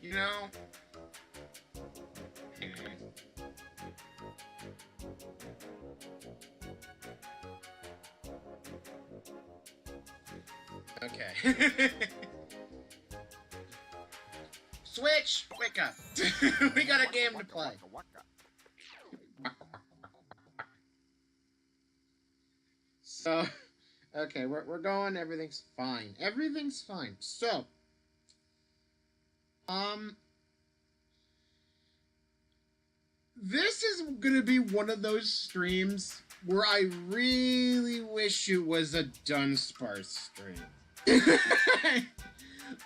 You know? Okay. Switch! Wake up! We got a game to play. So, okay, we're going, everything's fine. Everything's fine. So, this is gonna be one of those streams where I really wish it was a Dunsparce stream.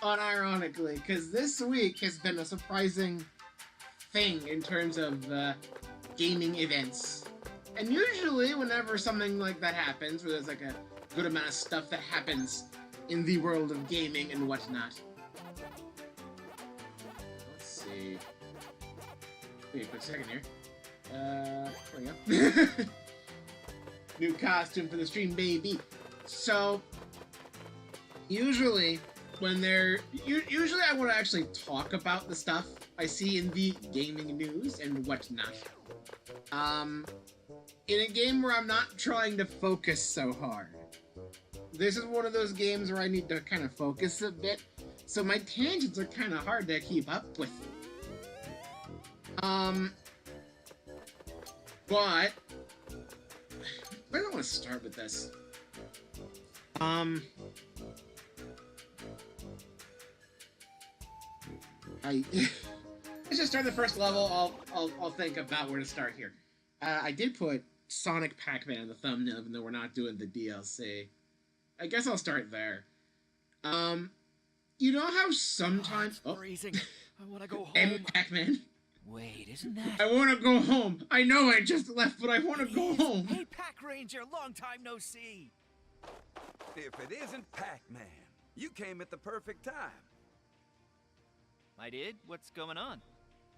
Unironically, because this week has been a surprising thing in terms of gaming events. And usually, whenever something like that happens, where there's like a good amount of stuff that happens in the world of gaming and whatnot. Let's see. Wait a quick second here. There we go. New costume for the stream, baby. So, usually, usually I want to actually talk about the stuff I see in the gaming news and whatnot. In a game where I'm not trying to focus so hard. This is one of those games where I need to kind of focus a bit, so my tangents are kind of hard to keep up with. But where do I want to start with this? I let's just start the first level. I'll think about where to start here. I did put Sonic Pac-Man in the thumbnail, even though we're not doing the DLC. I guess I'll start there. You know how sometimes... Oh, freezing. I want to go home. And Pac-Man. Wait, isn't that... I want to go home. I know I just left, but I want to go home. Hey, Pac Ranger, long time no see. If it isn't Pac-Man, you came at the perfect time. I did? What's going on?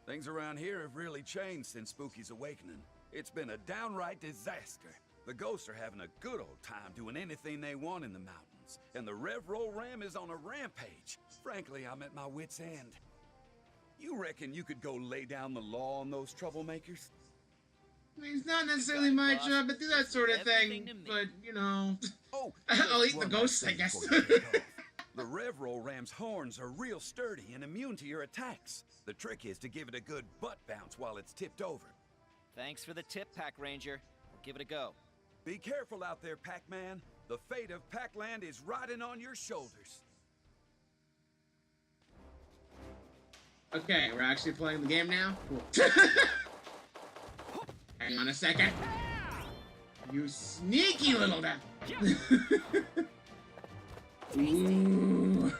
Things around here have really changed since Spooky's awakening. It's been a downright disaster. The ghosts are having a good old time doing anything they want in the mountains, and the Rev Roll Ram is on a rampage. Frankly, I'm at my wit's end. You reckon you could go lay down the law on those troublemakers? I mean, it's not necessarily my job to do that sort of thing, but, you know... Oh, I'll eat the ghosts, I guess. The Rev Roll Ram's horns are real sturdy and immune to your attacks. The trick is to give it a good butt bounce while it's tipped over. Thanks for the tip, Pac Ranger. We'll give it a go. Be careful out there, Pac-Man. The fate of Pac-Land is riding on your shoulders. Okay, we're actually playing the game now? Cool. Hang on a second. You sneaky little devil. Ooh.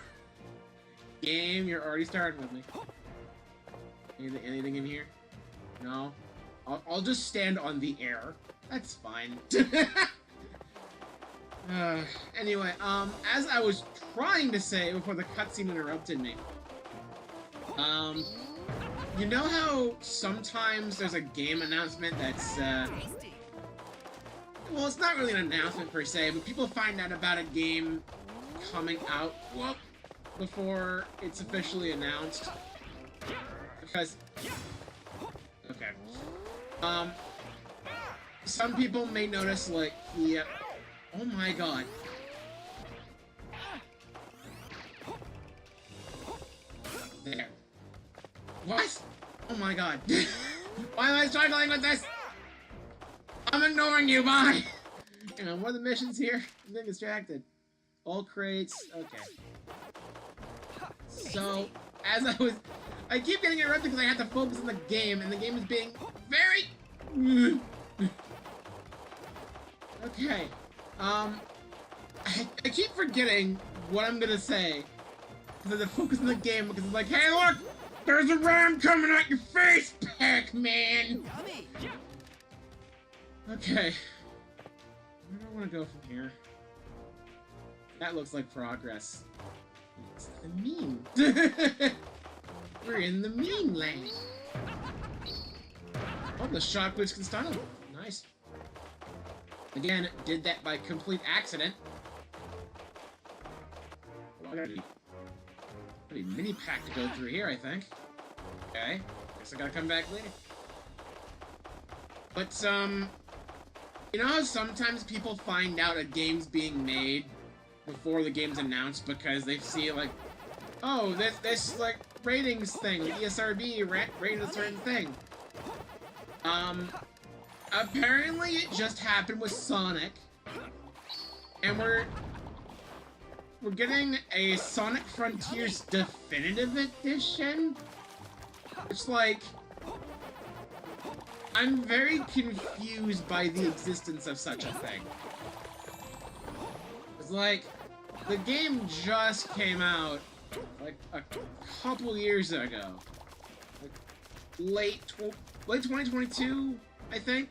Game, you're already starting with me. Anything in here? No? I'll just stand on the air. That's fine. Anyway, as I was trying to say before the cutscene interrupted me, you know how sometimes there's a game announcement that's, well, it's not really an announcement per se, but people find out about a game coming out, before it's officially announced. Because, okay. Some people may notice, like, oh my god. There. What? Oh my god. Why am I struggling with this? I'm ignoring you, bye! Hang on, what are the missions here? I'm getting distracted. All crates, okay. So, as I keep getting interrupted because I have to focus on the game, and the game is being very... Okay. I keep forgetting what I'm gonna say because I have to focus on the game because it's like, hey look! There's a ram coming at your face, Pac-Man! Okay. Where do I want to go from here? That looks like progress. It's the meme. We're in the meme land. Oh the shock boots can stun him. Nice. Again, did that by complete accident. Oh, I gotta be mini-pack to go through here, I think. Okay. Guess I gotta come back later. But, you know how sometimes people find out a game's being made before the game's announced because they see, like, oh, this like, ratings thing, ESRB rated a certain thing. Apparently it just happened with Sonic. And we're getting a Sonic Frontiers Definitive Edition. It's like, I'm very confused by the existence of such a thing. It's like, the game just came out, like, a couple years ago. Like, late 2022, I think?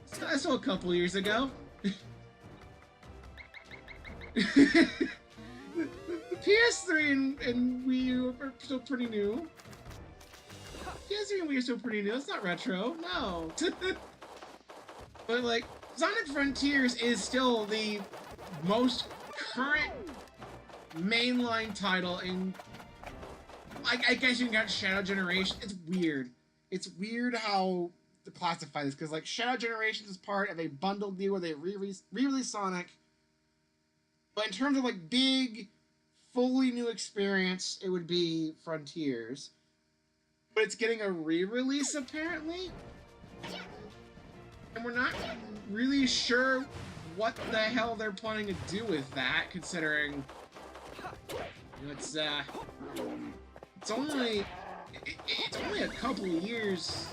So that's still a couple years ago. the PS3 and Wii U are still pretty new. PS3 and Wii are still pretty new. It's not retro, no. But like, Sonic Frontiers is still the most current mainline title in, I guess you can count Shadow Generation. It's weird. It's weird how to classify this, because like Shadow Generations is part of a bundled deal where they re-release Sonic. But in terms of like big, fully new experience, it would be Frontiers. But it's getting a re-release apparently. And we're not really sure what the hell they're planning to do with that, considering you know, it's only a couple of years.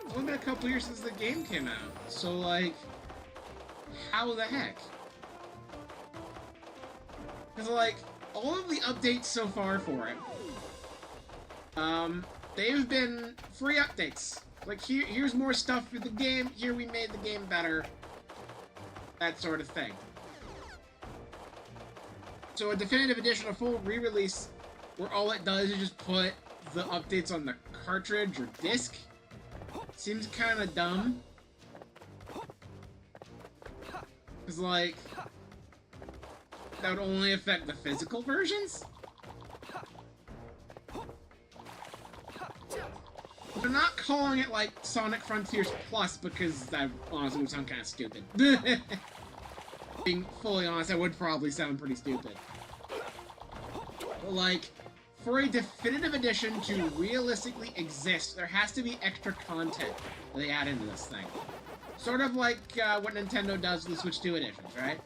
It's only been a couple of years since the game came out. So like, how the heck? Because like, all of the updates so far for it, they've been free updates. Like, here's more stuff for the game, here we made the game better, that sort of thing. So a definitive edition, a full re-release, where all it does is just put the updates on the cartridge or disc, seems kind of dumb. Because, like, that would only affect the physical versions? They're not calling it, like, Sonic Frontiers Plus because that honestly would sound kind of stupid. Being fully honest, that would probably sound pretty stupid. But, like, for a definitive edition to realistically exist, there has to be extra content that they add into this thing. Sort of like what Nintendo does with the Switch 2 editions, right?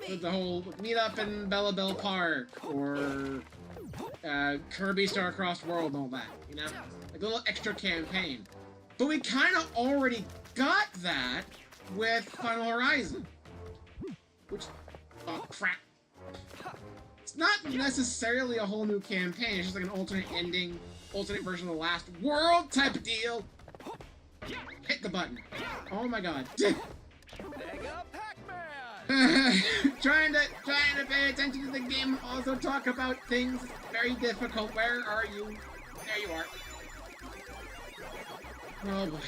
With the whole meet up in Bella Bell Park, or Kirby Star Crossed World and all that, you know? Like a little extra campaign. But we kind of already got that with Final Horizon. Which, oh crap. It's not necessarily a whole new campaign, it's just like an alternate ending, alternate version of the last world type of deal. Hit the button. Oh my god. Pac-Man! trying to pay attention to the game, also talk about things very difficult. Where are you? There you are. Oh boy.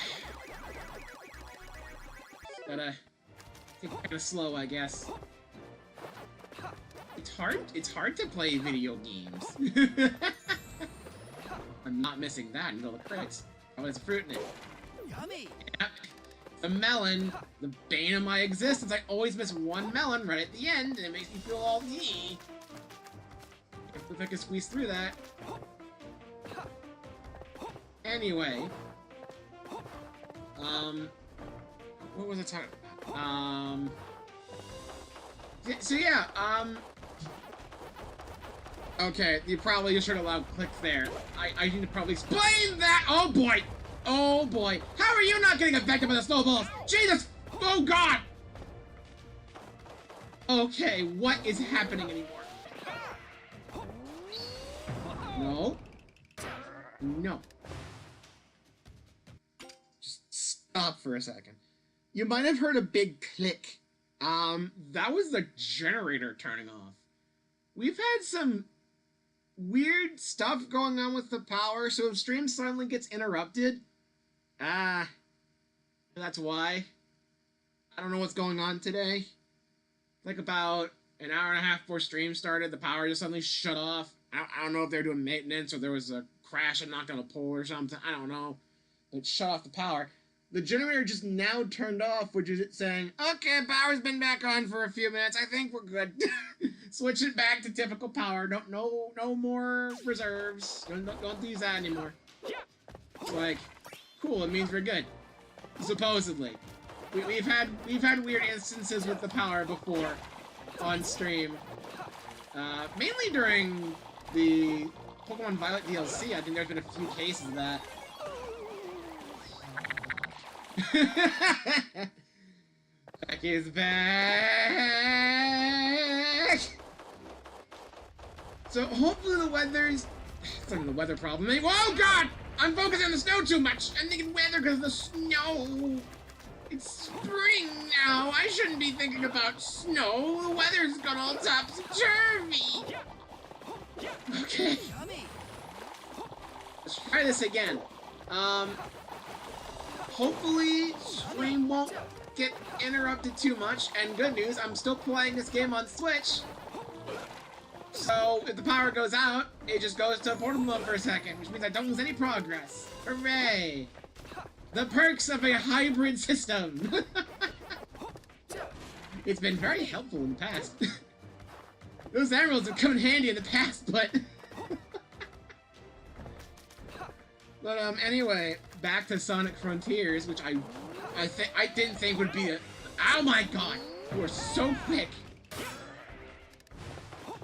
Gotta take it kinda slow, I guess. It's hard to play video games. I'm not missing that until the critics. Oh, there's a fruit in it. Yummy! Yep. The melon, the bane of my existence. I always miss one melon right at the end, and it makes me feel all yee. If I can squeeze through that. Anyway. What was I talking about? So yeah, okay, you probably just heard a loud click there. I need to probably explain that! Oh boy! Oh boy! How are you not getting affected by the snowballs? Jesus! Oh god! Okay, what is happening anymore? No. No. Just stop for a second. You might have heard a big click. That was the generator turning off. We've had some weird stuff going on with the power, so if stream suddenly gets interrupted, that's why. I don't know what's going on today. Like about an hour and a half before stream started, the power just suddenly shut off. I don't know if they're doing maintenance or there was a crash and knocked on a pole or something. I don't know. It shut off the power. The generator just now turned off, which is it saying, okay, power's been back on for a few minutes. I think we're good. Switch it back to typical power. No more reserves. Don't use that anymore. It's like, cool, it means we're good. Supposedly. We've had weird instances with the power before on stream. Mainly during the Pokemon Violet DLC. I think there's been a few cases of that. Back is back! So hopefully the weather's... It's not even the weather problem. Oh god! I'm focusing on the snow too much! I'm thinking weather because of the snow! It's spring now! I shouldn't be thinking about snow! The weather's got all topsy-turvy! Okay. Let's try this again. Hopefully, stream won't get interrupted too much, and good news, I'm still playing this game on Switch. So, if the power goes out, it just goes to portable mode for a second, which means I don't lose any progress. Hooray! The perks of a hybrid system! It's been very helpful in the past. Those emeralds have come in handy in the past, but... But, anyway, back to Sonic Frontiers, which I didn't think would be a... Oh my god! You are so quick!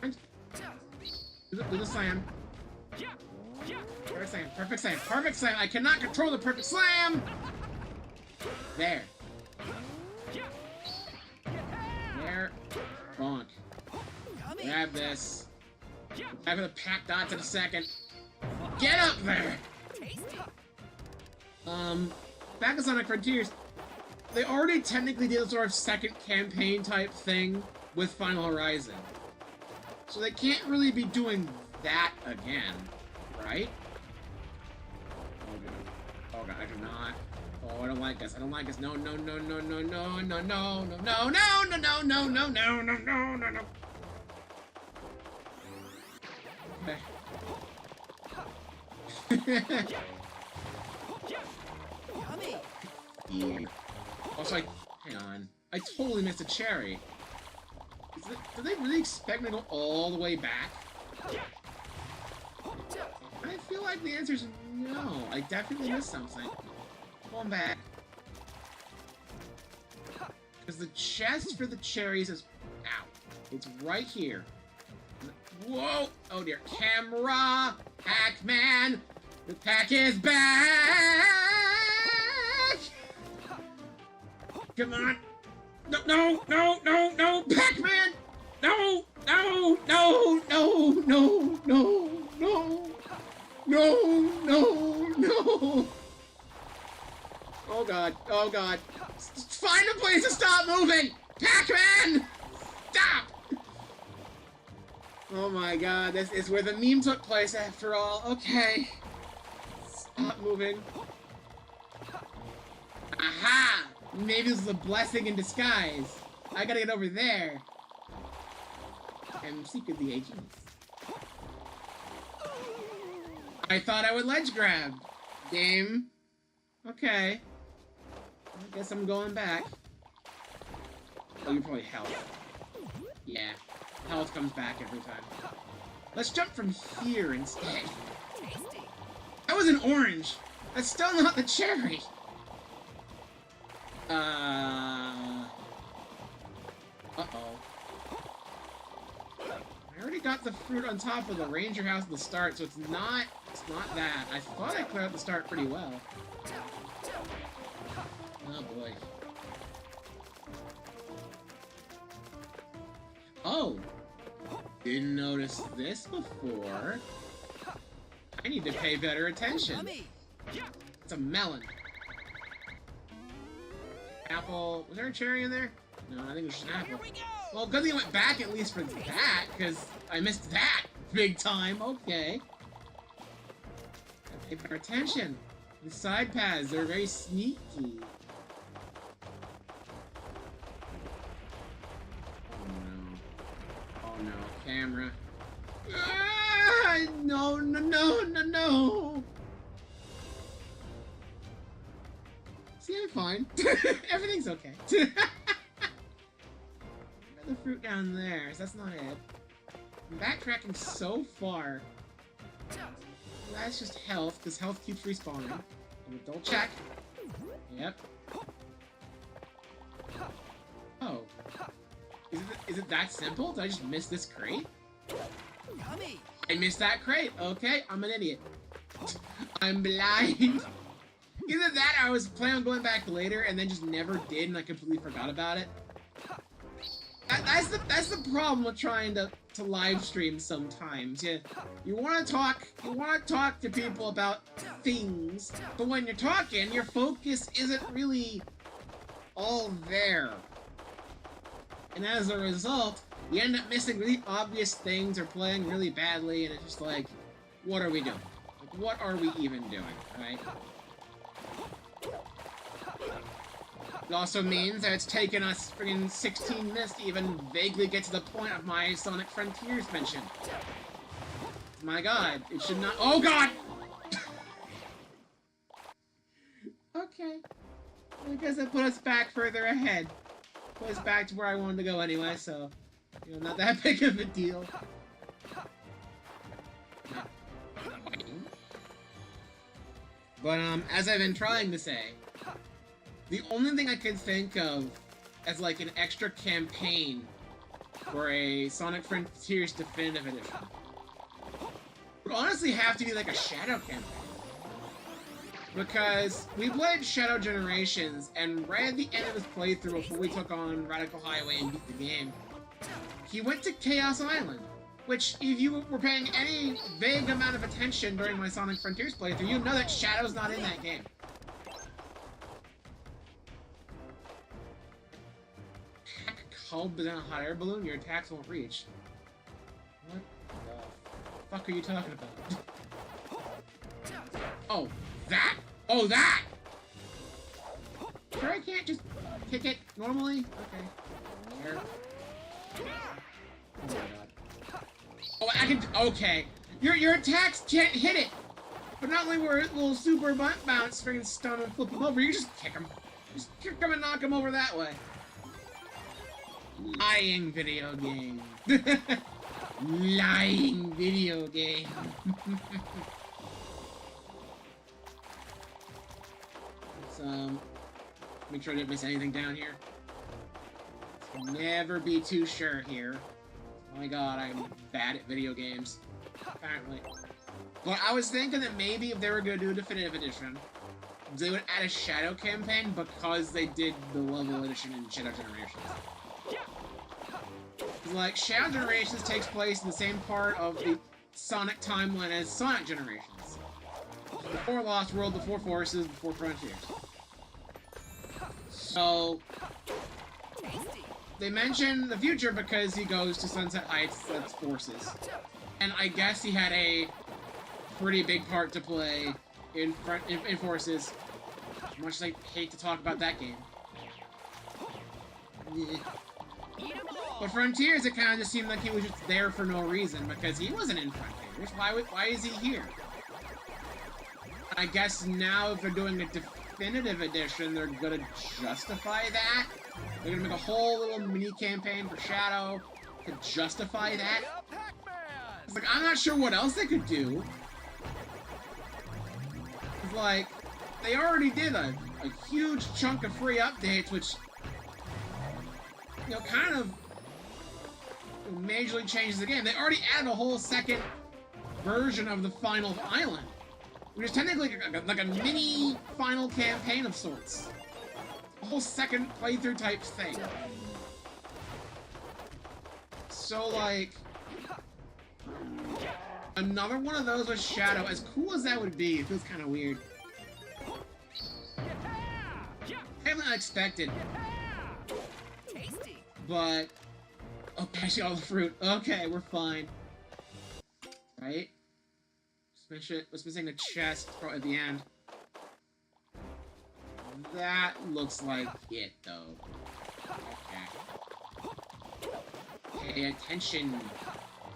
Do the slam. Perfect slam, perfect slam, perfect slam! I cannot control the perfect slam! There. There. Bonk. Grab this. Grab the Pac dots in a second. Get up there! Back to Sonic Frontiers, they already technically did a sort of second campaign type thing with Final Horizon. So they can't really be doing that again, right? Oh god, I do not. Oh, I don't like this. I don't like this. No, no, no, no, no, no, no, no, no, no, no, no, no, no, no, no, no, no, no, no. Okay. Yeah. Also, hang on. I totally missed a cherry. Do they really expect me to go all the way back? I feel like the answer is no. I definitely missed something. Going back. Because the chest for the cherries is... Ow. It's right here. Whoa! Oh dear. Camera! Pac-Man! The Pac is back! Come on! No, no, no, no, no! Pac-Man! No! No! No! No! No! No! No! No! No! No! Oh god! Oh god! Find a place to stop moving! Pac-Man! Stop! Oh my god! This is where the meme took place after all. Okay. Stop moving. Aha! Maybe this is a blessing in disguise. I gotta get over there. And secretly a genius. I thought I would ledge grab. Game. Okay. I guess I'm going back. Oh, you're probably health. Yeah. Health comes back every time. Let's jump from here instead. That was an orange. That's still not the cherry. Uh-oh. I already got the fruit on top of the ranger house at the start, so it's not that. I thought I cleared out the start pretty well. Oh boy. Oh! Didn't notice this before. I need to pay better attention. It's a melon. Apple. Was there a cherry in there? No, I think it was just an apple. Well, good thing I went back at least for that, because I missed that. Big time, okay. Pay better attention. The side paths, they're very sneaky. Oh no. Oh no, camera. Ah, no, no, no, no, no. See, I'm fine. Everything's okay. The fruit down there, so that's not it. I'm backtracking so far. That's just health, because health keeps respawning. Double check. Yep. Oh. Is it that simple? Did I just miss this crate? I missed that crate. Okay, I'm an idiot. I'm blind. Either that or I was planning on going back later and then just never did and I completely forgot about it. That's the problem with trying to live stream sometimes. You want to talk to people about things, but when you're talking, your focus isn't really all there. And as a result, you end up missing really obvious things or playing really badly, and it's just like, what are we doing? Like, what are we even doing, right? It also means that it's taken us friggin' 16 minutes to even vaguely get to the point of my Sonic Frontiers mention. My god, it should not— oh god! Okay. I guess that put us back further ahead. Put us back to where I wanted to go anyway, so, you know, not that big of a deal. But, as I've been trying to say, the only thing I can think of as, like, an extra campaign for a Sonic Frontiers Definitive Edition would honestly have to be, like, a Shadow campaign. Because we played Shadow Generations, and right at the end of his playthrough before we took on Radical Highway and beat the game, he went to Chaos Island, which, if you were paying any vague amount of attention during my Sonic Frontiers playthrough, you'd know that Shadow's not in that game. Called in a hot air balloon, your attacks won't reach. What the fuck are you talking about? Oh, that? Oh, that! Sure I can't just kick it normally? Okay. Here. Oh my god. Oh, I can— okay. Your attacks can't hit it! But not only were it little super bounce, freaking stun and flip him over, you just kick him. Just kick him and knock him over that way. Lying video game. Lying video game. Let's make sure I didn't miss anything down here. Never be too sure here. Oh my god, I'm bad at video games. Apparently. But I was thinking that maybe if they were going to do a definitive edition, they would add a Shadow campaign because they did the level edition in Shadow Generations. Like, Shadow Generations takes place in the same part of the Sonic timeline as Sonic Generations. Before Lost World, before Forces, before Frontiers. So, they mention the future because he goes to Sunset Heights, that's Forces. And I guess he had a pretty big part to play in Forces. Much as I hate to talk about that game. But Frontiers, it kind of just seemed like he was just there for no reason, because he wasn't in Frontiers. Why is he here? I guess now if they're doing a definitive edition, they're gonna justify that. They're gonna make a whole little mini-campaign for Shadow to justify that. It's like, I'm not sure what else they could do. It's like, they already did a huge chunk of free updates, which, you know, kind of majorly changes the game. They already added a whole second version of the final island, which is technically like a mini final campaign of sorts. A whole second playthrough type thing. So, like, another one of those with Shadow, as cool as that would be, it feels kind of weird. Kind of unexpected. But okay, I see all the fruit. Okay, we're fine. Right? Was missing a chest at the end. That looks like it, though. Okay. Pay attention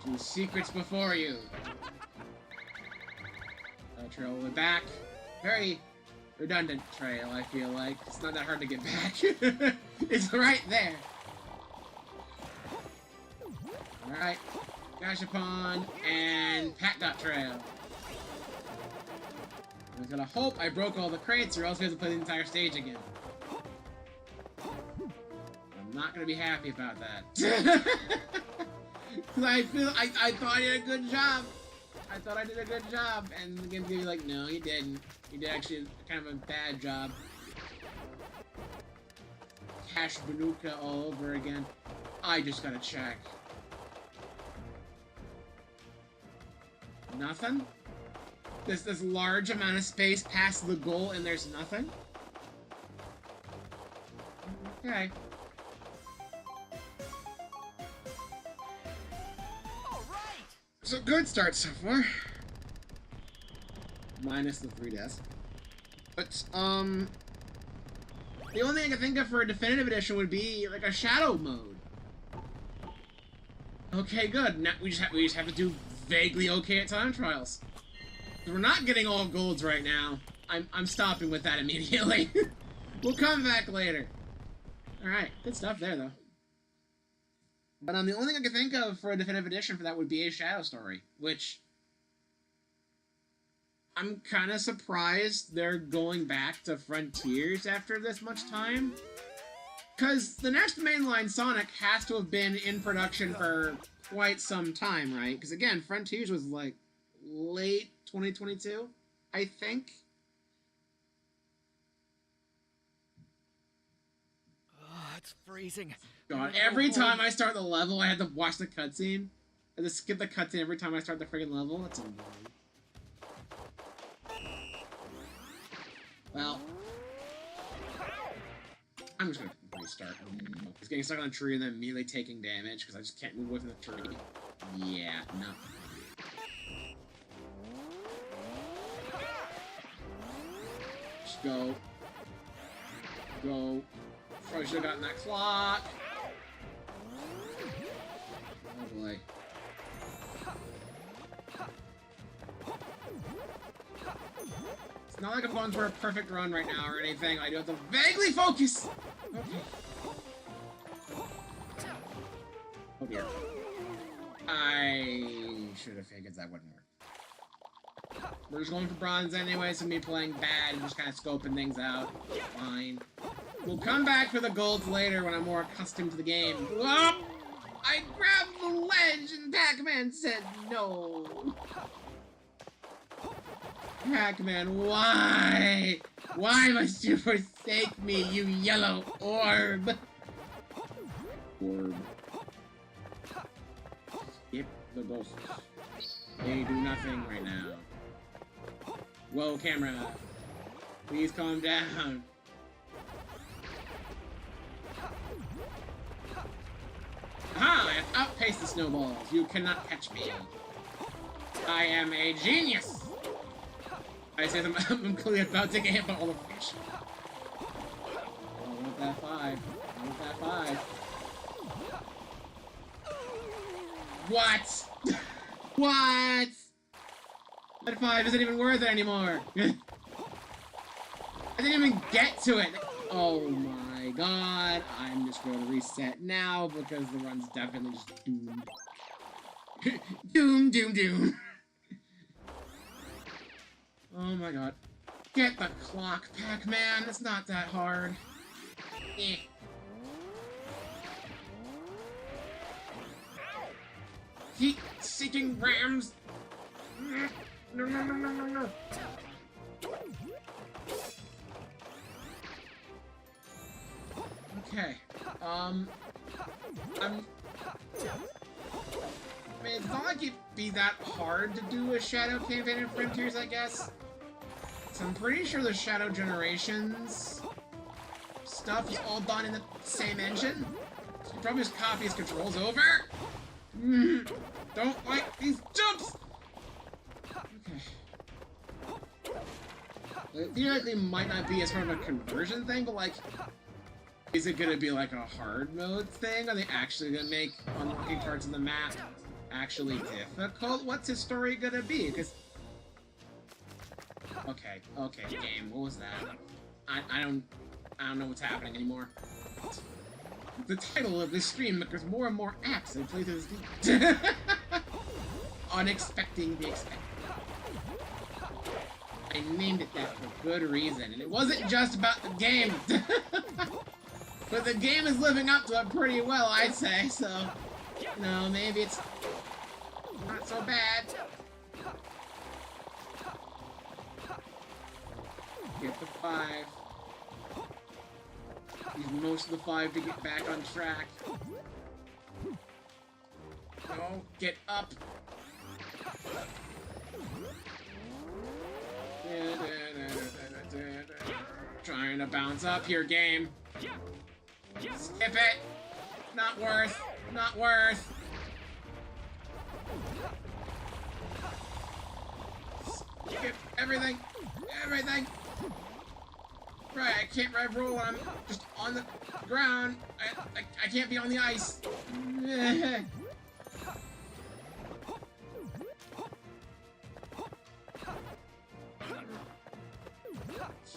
to the secrets before you. Trail all the way back. Very redundant trail, I feel like. It's not that hard to get back. It's right there. Alright. Gashapon and Pac Trail. I'm gonna hope I broke all the crates or else we have to play the entire stage again. I'm not gonna be happy about that. Cause I thought I did a good job. I thought I did a good job, and the game's gonna be like, no, you didn't. You did actually kind of a bad job. Cash Banuka all over again. I just gotta check. Nothing? This large amount of space past the goal and there's nothing? Okay. So good start so far. Minus the 3 deaths. But, the only thing I can think of for a definitive edition would be, like, a shadow mode. Okay, good. Now we just have to do vaguely okay at time trials. We're not getting all golds right now. I'm stopping with that immediately. We'll come back later. Alright, good stuff there, though. But the only thing I can think of for a definitive edition for that would be a shadow story, which I'm kind of surprised they're going back to Frontiers after this much time. Because the next mainline Sonic has to have been in production for quite some time, right? Because again, Frontiers was like late 2022, I think. Oh, it's freezing. God, every time I start the level, I have to watch the cutscene. I have to skip the cutscene every time I start the friggin' level. That's annoying. Well, I'm just gonna restart. He's getting stuck on a tree and then immediately taking damage because I just can't move away from the tree. Yeah, no. Just go. Go. Probably should have gotten that clock. Oh boy. It's not like I'm going for a perfect run right now or anything. I do have to vaguely focus! Okay. Oh dear. I should have figured that wouldn't work. We're just going for bronze anyway, so me playing bad and just kind of scoping things out. Fine. We'll come back for the golds later when I'm more accustomed to the game. Whoop! I grabbed the ledge and Pac-Man said no. Pac-Man, why? Why must you forsake me, you yellow orb? Orb. Skip the ghosts. They do nothing right now. Whoa, camera. Please calm down. Aha! I have outpaced the snowballs. You cannot catch me. I am a genius! I said I'm clearly about to get hit by all the fish. I want that 5. I want that 5. What? What? That 5 isn't even worth it anymore. I didn't even get to it. Oh my god. I'm just going to reset now because the run's definitely just doomed. Doom, doom, doom. Oh my god. Get the clock, Pac-Man. It's not that hard. Eh. Heat-seeking rams. No, no, no, no, no, no. Okay. I mean, it's not like it'd be that hard to do a Shadow campaign in Frontiers, I guess. So I'm pretty sure the Shadow Generations stuff is all done in the same engine. So you probably just copy his controls over. Don't like these jumps! It theoretically might not be as sort of a conversion thing, but like, is it gonna be like a hard mode thing? Are they actually gonna make unlocking parts of the map actually difficult? What's his story gonna be? Because okay, game. What was that? I don't know what's happening anymore. The title of this stream because more and more apps I play through this game. Unexpecting the expected. I named it that for good reason, and it wasn't just about the game. But the game is living up to it pretty well, I'd say, so, you know, maybe it's not so bad. Get the 5. Use most of the 5 to get back on track. No, get up. Trying to bounce up here, game. Skip it. Not worth. Not worth. Skip everything. Everything. Right, I can't rev roll. I'm just on the ground. I can't be on the ice.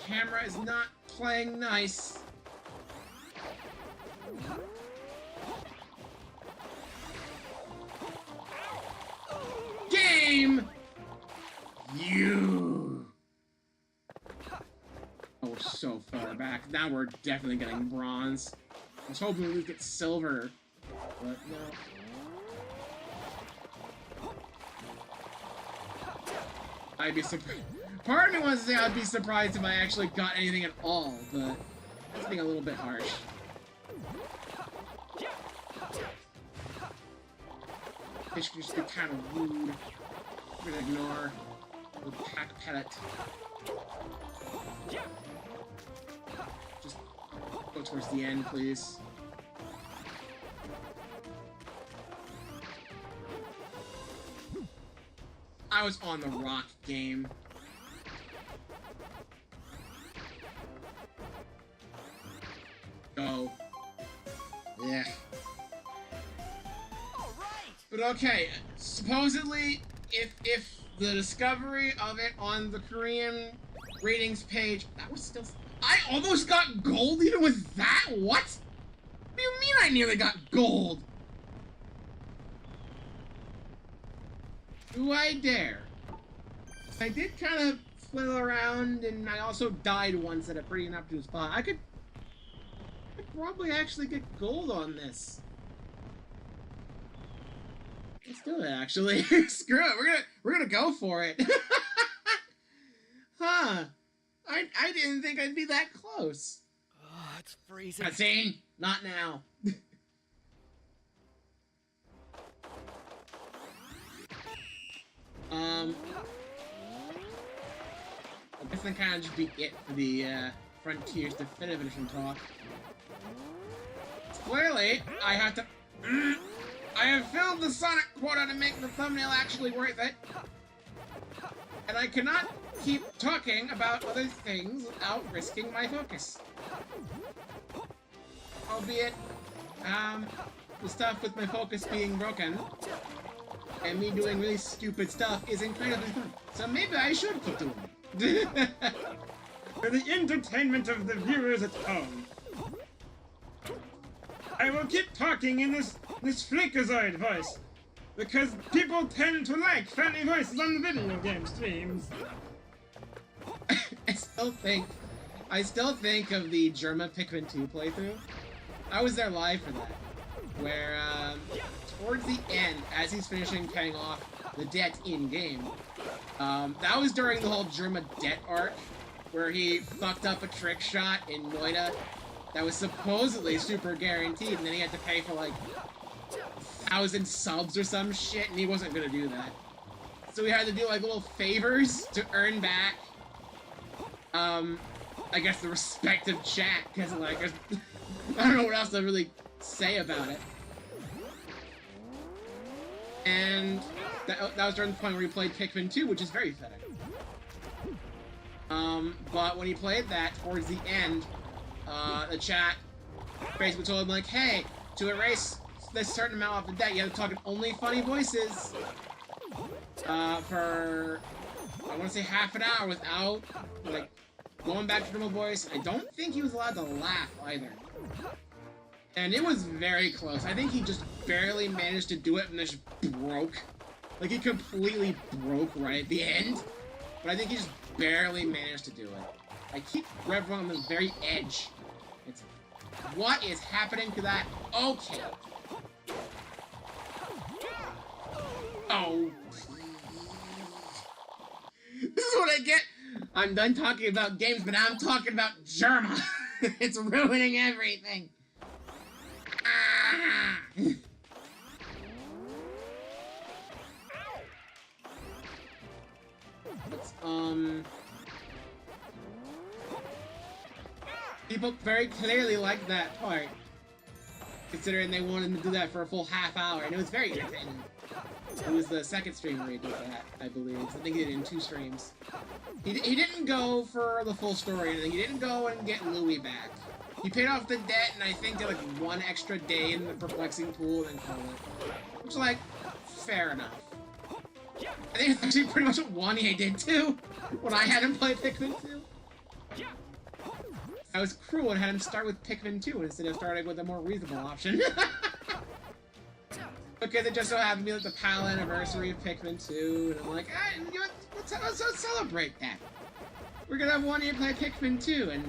Camera is not playing nice. Game! You! Oh, we're so far back. Now we're definitely getting bronze. I was hoping we'd get silver, but no. I'd be surprised. Part of me wants to say I'd be surprised if I actually got anything at all, but that's being a little bit harsh. This could just be kind of rude. I'm gonna ignore the pack pellet. Just go towards the end, please. I was on the rock game. Go. Yeah. But okay, supposedly, if the discovery of it on the Korean ratings page, that was still... I almost got gold even with that? What? What do you mean I nearly got gold? Do I dare? I did kind of flail around, and I also died once at a pretty inopportune spot. I could probably actually get gold on this. Let's do it, actually. Screw it, we're gonna go for it. Huh. I didn't think I'd be that close. Oh, it's freezing. Cutscene, not now. I guess that kind of just be it for the Frontiers Definitive Edition talk. Clearly, I have to... I have filled the Sonic quota to make the thumbnail actually worth it. And I cannot keep talking about other things without risking my focus. Albeit, the stuff with my focus being broken and me doing really stupid stuff is incredibly fun. So maybe I should keep doing it. For the entertainment of the viewers at home. I will keep talking in this Freakazoid voice, because people tend to like funny voices on the video game streams. I still think of the Germa Pikmin 2 playthrough. I was there live for that, where towards the end, as he's finishing paying off the debt in-game, that was during the whole Germa debt arc, where he fucked up a trick shot in Noida that was supposedly super guaranteed, and then he had to pay for like 1,000 subs or some shit, and he wasn't gonna do that. So we had to do like little favors to earn back, I guess the respective chat, because like, I don't know what else to really say about it. And that was during the point where we played Pikmin 2, which is very fitting. But when he played that towards the end, the chat basically told him like, hey, to erase this certain amount off the deck, you have to talk in only funny voices for, I want to say half an hour without, like, going back to normal voice. I don't think he was allowed to laugh either. And it was very close. I think he just barely managed to do it and just broke. Like, he completely broke right at the end. But I think he just barely managed to do it. I keep Rev on the very edge. It's, what is happening to that? Okay. Oh. This is what I get. I'm done talking about games, but now I'm talking about Germa. It's ruining everything. Ah. People very clearly liked that part, considering they wanted to do that for a full half hour, and it was very entertaining. It was the second stream where he did that, I believe. I think he did it in 2 streams. He didn't go for the full story or anything. He didn't go and get Louis back. He paid off the debt, and I think did like 1 extra day in the perplexing pool and then called it. Which, like, fair enough. I think it's actually pretty much what Wanye did too, when I had him play Pikmin 2. I was cruel and had him start with Pikmin 2 instead of starting with a more reasonable option. Because it just so happened to be like the PAL anniversary of Pikmin 2, and I'm like, ah, you know what, let's celebrate that. We're gonna have Wanye play Pikmin 2, and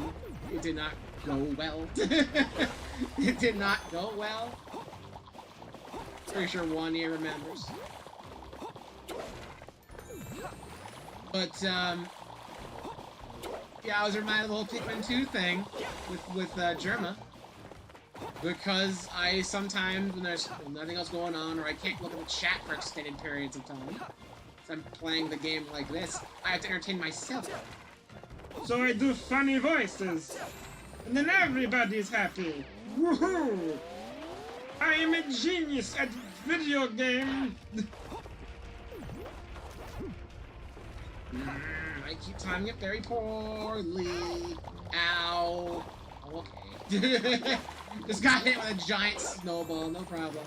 it did not go well. It did not go well. Pretty sure Wanye remembers. But, yeah, I was reminded of the whole Pikmin 2 thing with Germa. Because I sometimes, when there's nothing else going on, or I can't look at the chat for extended periods of time, so I'm playing the game like this, I have to entertain myself. So I do funny voices, and then everybody's happy. Woohoo! I am a genius at video game. I keep timing it very poorly. Ow. Okay. Just got hit with a giant snowball, no problem.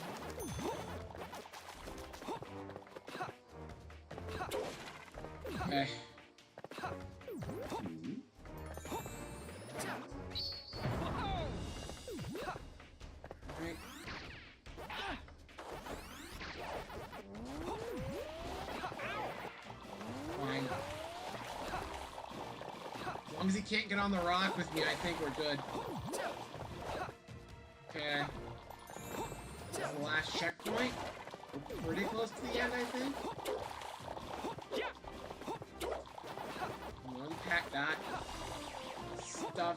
Okay. Alright. Fine. As long as he can't get on the rock with me, I think we're good. Okay. This is the last checkpoint. We're pretty close to the end, I think. Unpack that stuff.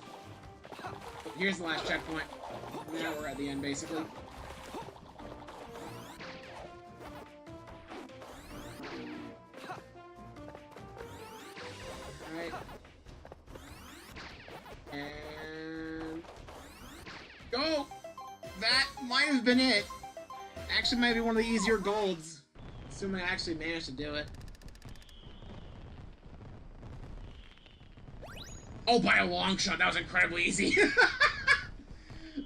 Here's the last checkpoint. Now we're at the end, basically. Alright. And... go! That might have been it. Actually might be one of the easier golds. Assuming I actually managed to do it. Oh, by a long shot, that was incredibly easy.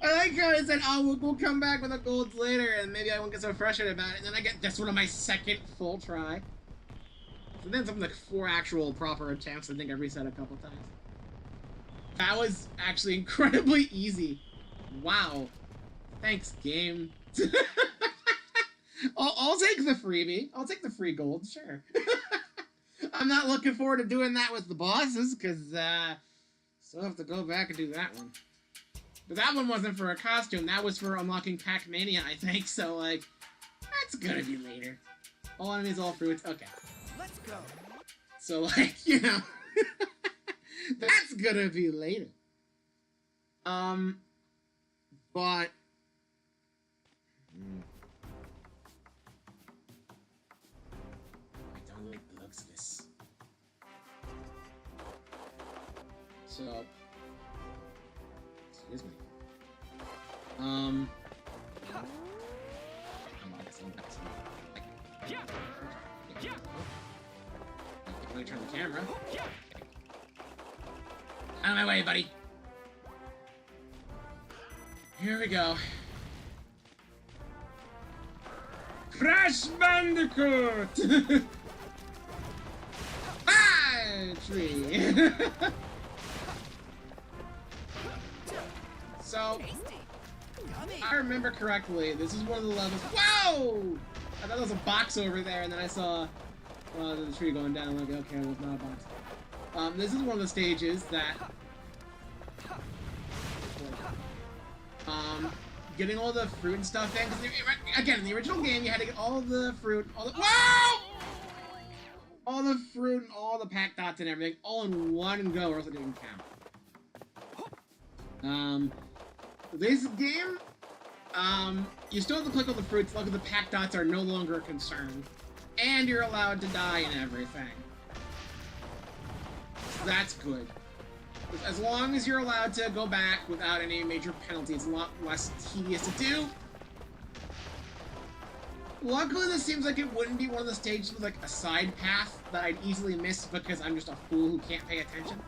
I like how I said, oh, we'll come back with the golds later, and maybe I won't get so frustrated about it, and then I get this one on my second full try. So then something like 4 actual proper attempts, I think I reset a couple times. That was actually incredibly easy. Wow. Thanks, game. I'll take the freebie. I'll take the free gold, sure. I'm not looking forward to doing that with the bosses, because, still have to go back and do that one. But that one wasn't for a costume, that was for unlocking Pac-Mania, I think, so, like, that's gonna be later. All enemies, all fruits, okay. Let's go. So, like, you know, that's gonna be later. But... I don't like the looks of this. So... excuse me. Let me turn the camera. Out of my way, buddy. Here we go. Crash Bandicoot! Ah! Tree. So, I remember correctly, this is one of the levels. Whoa! I thought there was a box over there, and then I saw the tree going down. I'm like, okay, well, it's not a box. This is one of the stages that, getting all the fruit and stuff in. Cause again, in the original game, you had to get all the fruit, whoa! All the fruit and all the pack dots and everything, all in one go, or else it didn't count. This game, you still have to click on the fruits, luckily the pack dots are no longer a concern. And you're allowed to die and everything. So that's good. As long as you're allowed to go back without any major penalties, it's a lot less tedious to do. Luckily, this seems like it wouldn't be one of the stages with like a side path that I'd easily miss because I'm just a fool who can't pay attention.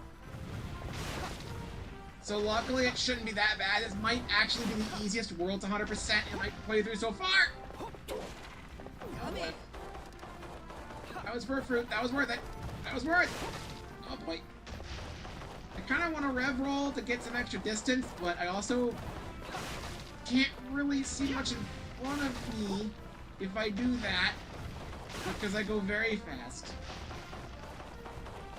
So luckily, it shouldn't be that bad. This might actually be the easiest world to 100% in my playthrough so far. Yummy. That was for a fruit. That was worth it. That was worth it. Oh boy. I kind of want to rev roll to get some extra distance, but I also can't really see much in front of me if I do that because I go very fast.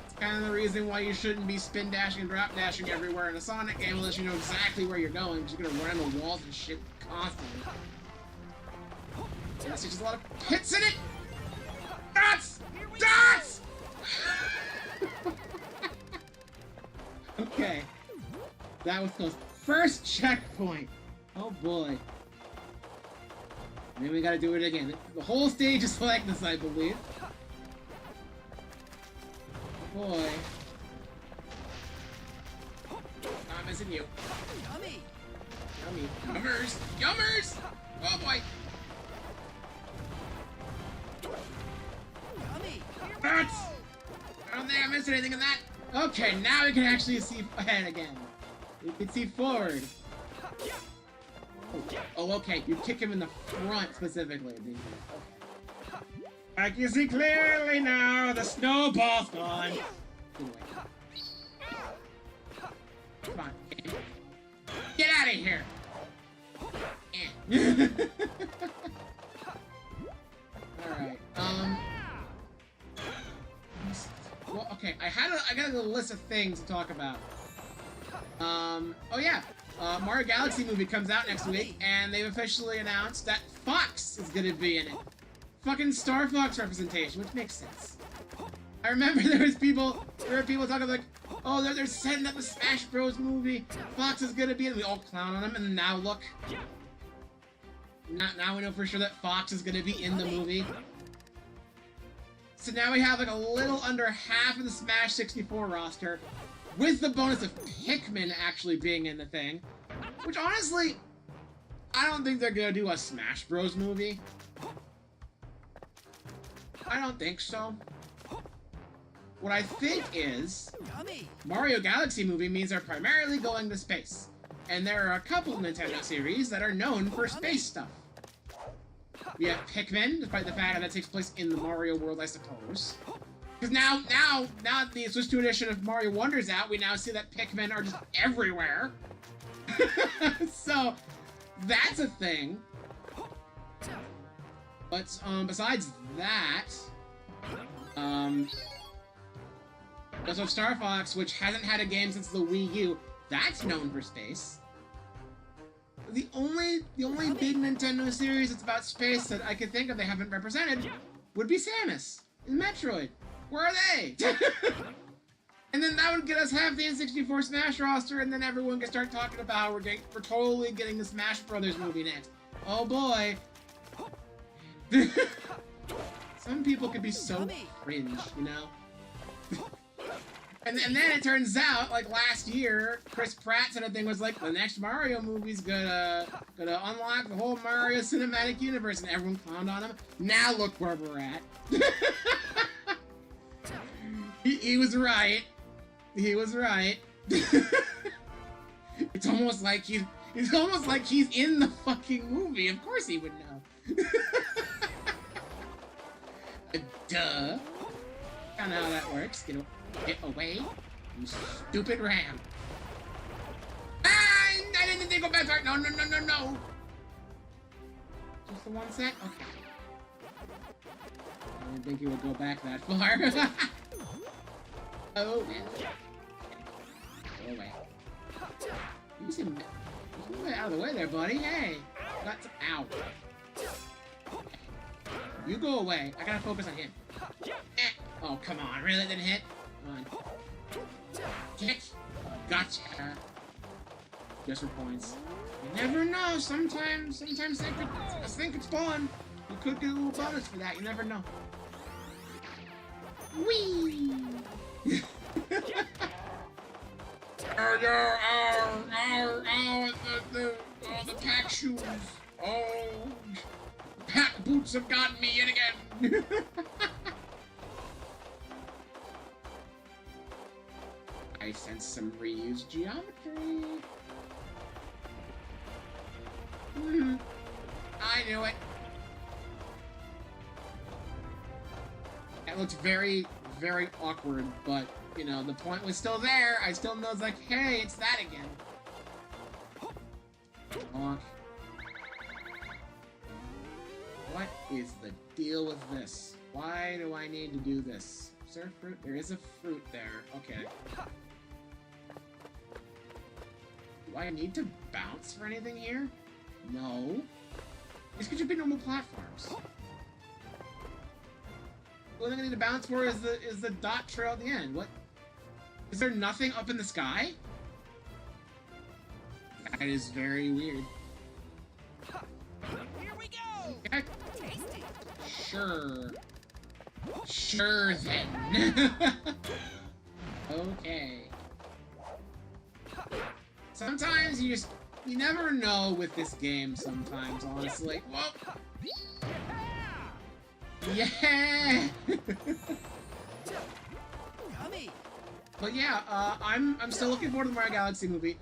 It's kind of the reason why you shouldn't be spin dashing and drop dashing everywhere in a Sonic game unless you know exactly where you're going, because you're going to run into walls and shit constantly. There's just a lot of hits in it! Dots! Dots! Okay. That was close. First checkpoint! Oh boy. And then we gotta do it again. The whole stage is like this, I believe. Oh boy. Not missing you. Yummy. Yummy. Yummers! Yummers! Oh boy! Yummy. Dots! I don't think I missed anything in that. Okay, now we can actually see ahead again. We can see forward. Oh, okay. You kick him in the front specifically. Okay. I can see clearly now. The snowball's gone. Come on. Get out of here. Alright. Well, okay. I got a list of things to talk about. Oh yeah. Mario Galaxy movie comes out next week, and they've officially announced that Fox is gonna be in it. Fucking Star Fox representation, which makes sense. I remember there were people talking like, oh, they're setting up a Smash Bros. Movie. Fox is gonna be in it. We all clown on him, and now look. Now we know for sure that Fox is gonna be in the movie. So now we have like a little under half of the Smash 64 roster, with the bonus of Pikmin actually being in the thing. Which honestly, I don't think they're gonna do a Smash Bros. Movie. I don't think so. What I think is, Mario Galaxy movie means they're primarily going to space. And there are a couple Nintendo series that are known for space stuff. We have Pikmin, despite the fact that takes place in the Mario world, I suppose. Because now the Switch 2 edition of Mario Wonder's out, we now see that Pikmin are just everywhere. So, that's a thing. But, besides that, also Star Fox, which hasn't had a game since the Wii U, that's known for space. The only big Nintendo series that's about space that I could think of they haven't represented would be Samus in Metroid. Where are they? And then that would get us half the N64 Smash roster, and then everyone can start talking about we're totally getting the Smash Brothers movie next. Oh boy. Some people could be so cringe, you know? And then it turns out, like last year, Chris Pratt said a thing was like, the next Mario movie's gonna unlock the whole Mario cinematic universe, and everyone clowned on him. Now look where we're at. He was right. He was right. It's almost like he's in the fucking movie. Of course he would know. Duh. I don't know how that works. Get away, you stupid ram. Ah! I didn't think go back. No. Just the one sec? Okay. I didn't think he would go back that far. Oh, man. Go away. You seem out of the way there, buddy. Hey. Got some... Ow. You go away. I gotta focus on him. Oh, come on. Really? That didn't hit? Come on. Kick. Gotcha. Just for points. You never know. Sometimes they think it's fun. You could get a little bonus for that. You never know. Whee! The Pac shoes. Oh, the Pac boots have gotten me yet again. I sense some reused geometry. I knew it. It looks very, very awkward, but, you know, the point was still there. I still know it's like, hey, it's that again. Honk. What is the deal with this? Why do I need to do this? Is there a fruit? There is a fruit there. Okay. Do I need to bounce for anything here? No. These could just be normal platforms. The only thing I need to bounce for is the dot trail at the end. What? Is there nothing up in the sky? That is very weird. Here we go. Okay. Tasty. Sure. Sure then. Okay. Sometimes you never know with this game sometimes, honestly. Whoa! Yeah! Yummy. But yeah, I'm still looking forward to the Mario Galaxy movie.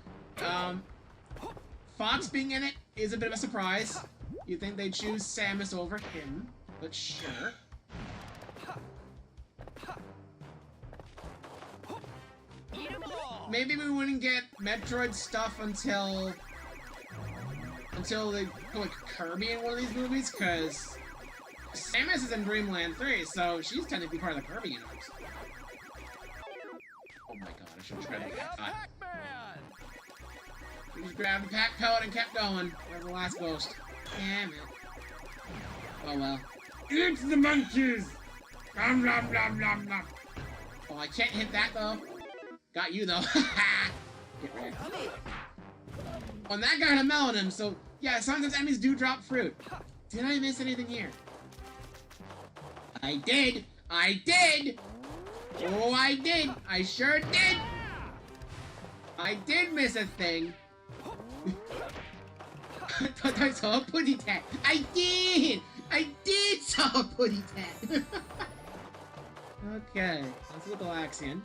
Fox being in it is a bit of a surprise. You'd think they'd choose Samus over him, but sure. Maybe we wouldn't get Metroid stuff until they put like Kirby in one of these movies, because Samus is in Dreamland 3, so she's technically part of the Kirby universe. Oh my god, I should have tried that. Pac-Man. We just grabbed the Pac pellet and kept going. We're the last ghost. Damn it. Oh well. It's the monkeys! Nom nom nom nom nom. Oh, I can't hit that though. Got you though. Get ready. Oh, and that guy had a melon in him, so yeah, sometimes enemies do drop fruit. Did I miss anything here? I did! I did! Oh, I did! I sure did! I did miss a thing. I thought I saw a putty tat. I did! I did saw a putty tat. Okay, let's look at Galaxian.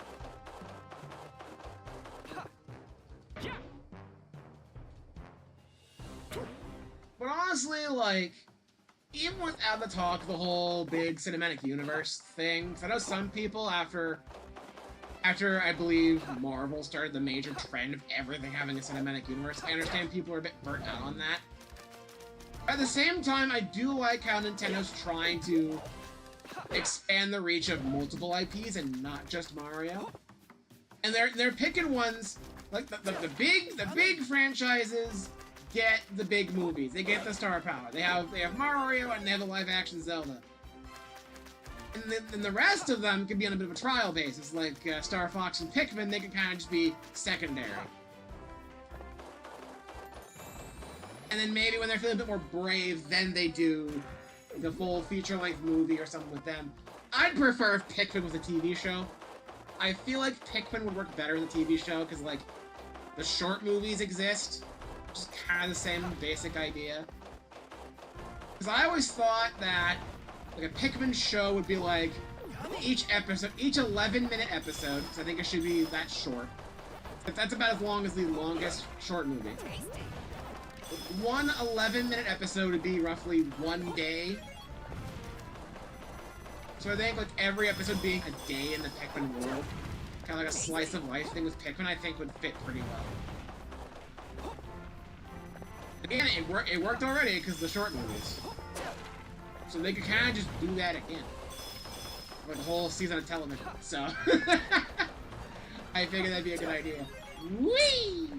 But honestly, like, even without the talk, the whole big cinematic universe thing, 'cause I know some people after I believe Marvel started the major trend of everything having a cinematic universe, I understand people are a bit burnt out on that. At the same time, I do like how Nintendo's trying to expand the reach of multiple IPs and not just Mario. And they're picking ones like the big franchises get the big movies. They get the star power. They have Mario and they have the live action Zelda. And then the rest of them can be on a bit of a trial basis, like Star Fox and Pikmin. They can kind of just be secondary. And then maybe when they're feeling a bit more brave, then they do the full feature-length movie or something with them. I'd prefer if Pikmin was a TV show. I feel like Pikmin would work better as a TV show, because, like, the short movies exist. Just kind of the same basic idea. Because I always thought that, like, a Pikmin show would be like, each 11-minute episode, because I think it should be that short, That's about as long as the longest short movie. One 11-minute episode would be roughly 1 day. So I think like every episode being a day in the Pikmin world, kind of like a slice of life thing with Pikmin, I think would fit pretty well. Again, it worked already because of the short movies. So they could kind of just do that again. Like a whole season of television. So I figured that'd be a good idea. Whee!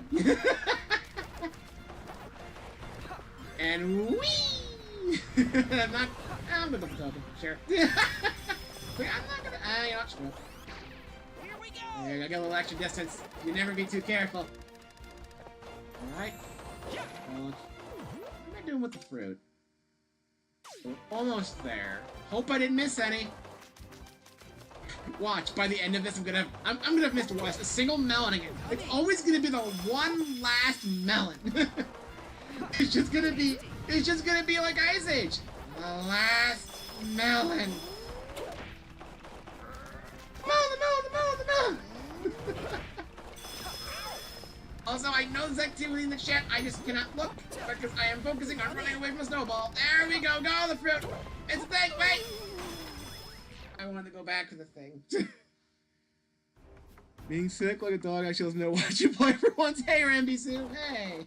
And whee! I'm gonna go for token, sure. Wait, I'm not gonna. You know what? Screw it. Here we go. There, I got a little extra distance. You never be too careful. Alright. What am I doing with the fruit? We're almost there. Hope I didn't miss any. Watch, by the end of this, I'm gonna have missed a single melon again. It's always gonna be the one last melon. It's just gonna be like Ice Age. The last melon. The melon. Also, I know there's activity in the chat. I just cannot look because I am focusing on running away from a snowball. There we go. Go the fruit. It's a thing. Wait. I wanted to go back to the thing. Being sick like a dog actually doesn't know what you play for once. Hey, Rambisu. Hey.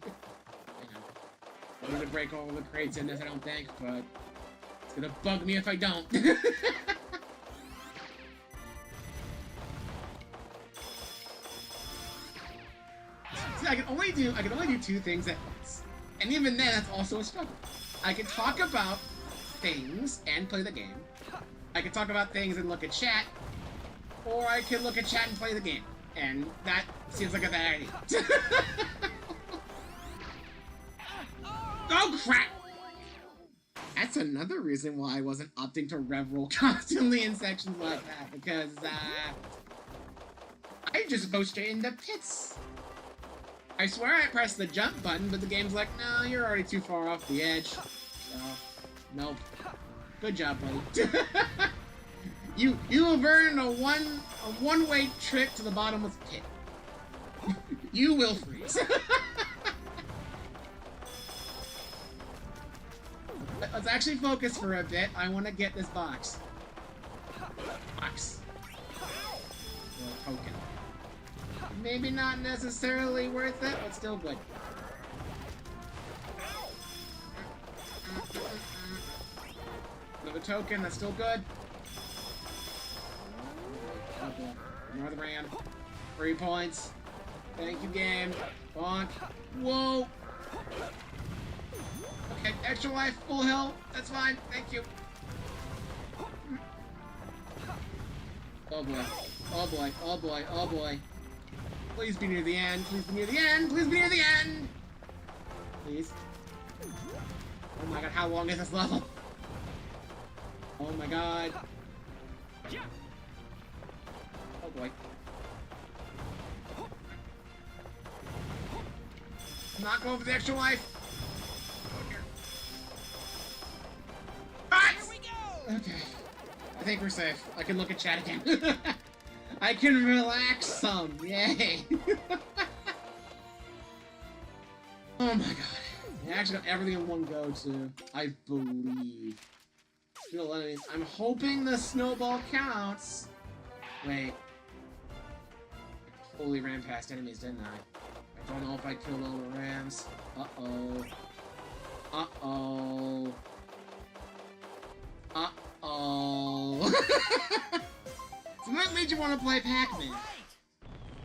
I'm gonna break all the crates in this, I don't think, but it's gonna bug me if I don't. See, I can only do 2 things at once, and even then, that's also a struggle. I can talk about things and play the game. I can talk about things and look at chat, or I can look at chat and play the game, and that seems like a bad idea. Oh crap! That's another reason why I wasn't opting to rev-roll constantly in sections like that, because, I just go straight into pits. I swear I pressed the jump button, but the game's like, no, you're already too far off the edge. So, nope. Good job, buddy. You have earned a one-way trip to the bottomless pit. You will freeze. Let's actually focus for a bit. I want to get this box. Box. Or a token. Maybe not necessarily worth it, but still good. Another token, that's still good. Okay. Another brand. 3 points. Thank you, game. Bonk. Whoa! Okay, extra life, full health. That's fine. Thank you. Oh boy. Oh boy. Oh boy. Oh boy. Please be near the end. Please be near the end. Please be near the end. Please. Oh my god, how long is this level? Oh my god. Oh boy. Not going for the extra life. Okay. I think we're safe. I can look at chat again. I can relax some. Yay. Oh my god. I actually got everything in one go, too. I believe. Kill enemies. I'm hoping the snowball counts. Wait. I totally ran past enemies, didn't I? I don't know if I killed all the rams. Uh-oh. Uh-oh. Uh-oh. So what made you want to play Pac-Man?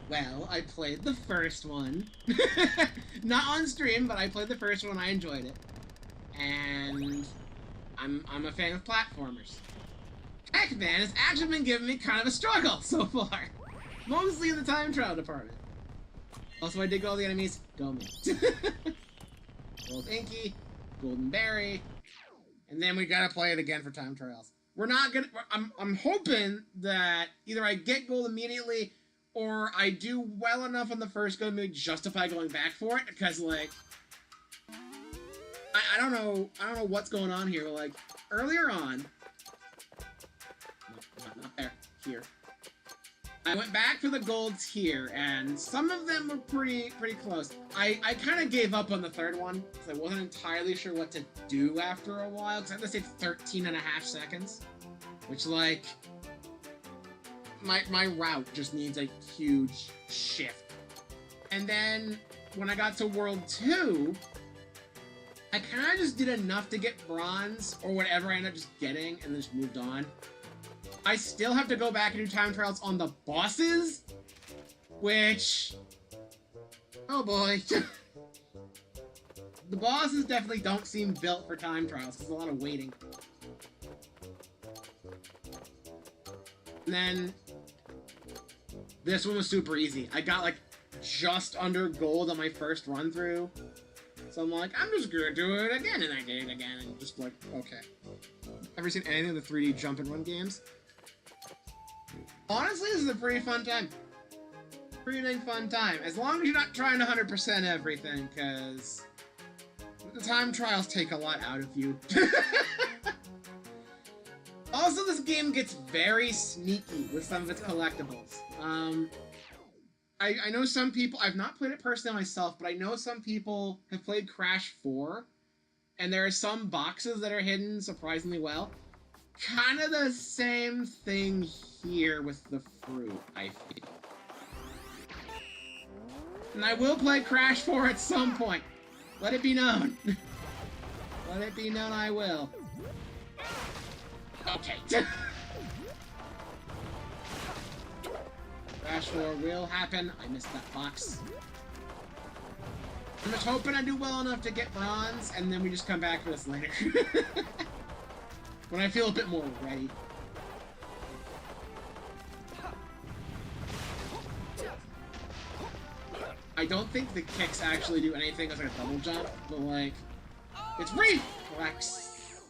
Well, I played the first one. Not on stream, but I played the first one, I enjoyed it. And I'm a fan of platformers. Pac-Man has actually been giving me kind of a struggle so far. Mostly in the time trial department. Also, I did get all the enemies. Go me. Gold Inky, Golden Berry, and then we gotta play it again for time trials. We're not gonna. I'm hoping that either I get gold immediately, or I do well enough on the first go to maybe justify going back for it. Because like, I don't know what's going on here. But like earlier on, not there, here. I went back for the golds here, and some of them were pretty close. I kind of gave up on the third one, because I wasn't entirely sure what to do after a while, because I had to save 13 and a half seconds, which, like, my route just needs a huge shift. And then, when I got to World 2, I kind of just did enough to get bronze, or whatever I ended up just getting, and then just moved on. I still have to go back and do time trials on the bosses, which... oh boy. The bosses definitely don't seem built for time trials. There's a lot of waiting. And then... this one was super easy. I got, like, just under gold on my first run through. So I'm like, I'm just gonna do it again, and I did it again, and just like, okay. Ever seen any of the 3D jump and run games? Honestly, this is a pretty fun time. Pretty dang fun time. As long as you're not trying to 100% everything, because the time trials take a lot out of you. Also, this game gets very sneaky with some of its collectibles. I know some people, I've not played it personally myself, but I know some people have played Crash 4, and there are some boxes that are hidden surprisingly well. Kind of the same thing here with the fruit, I feel. And I will play Crash 4 at some point. Let it be known. Let it be known I will. Okay. Crash 4 will happen. I missed that box. I'm just hoping I do well enough to get bronze, and then we just come back to this later. When I feel a bit more ready. I don't think the kicks actually do anything as like a double jump, but like, it's reflex.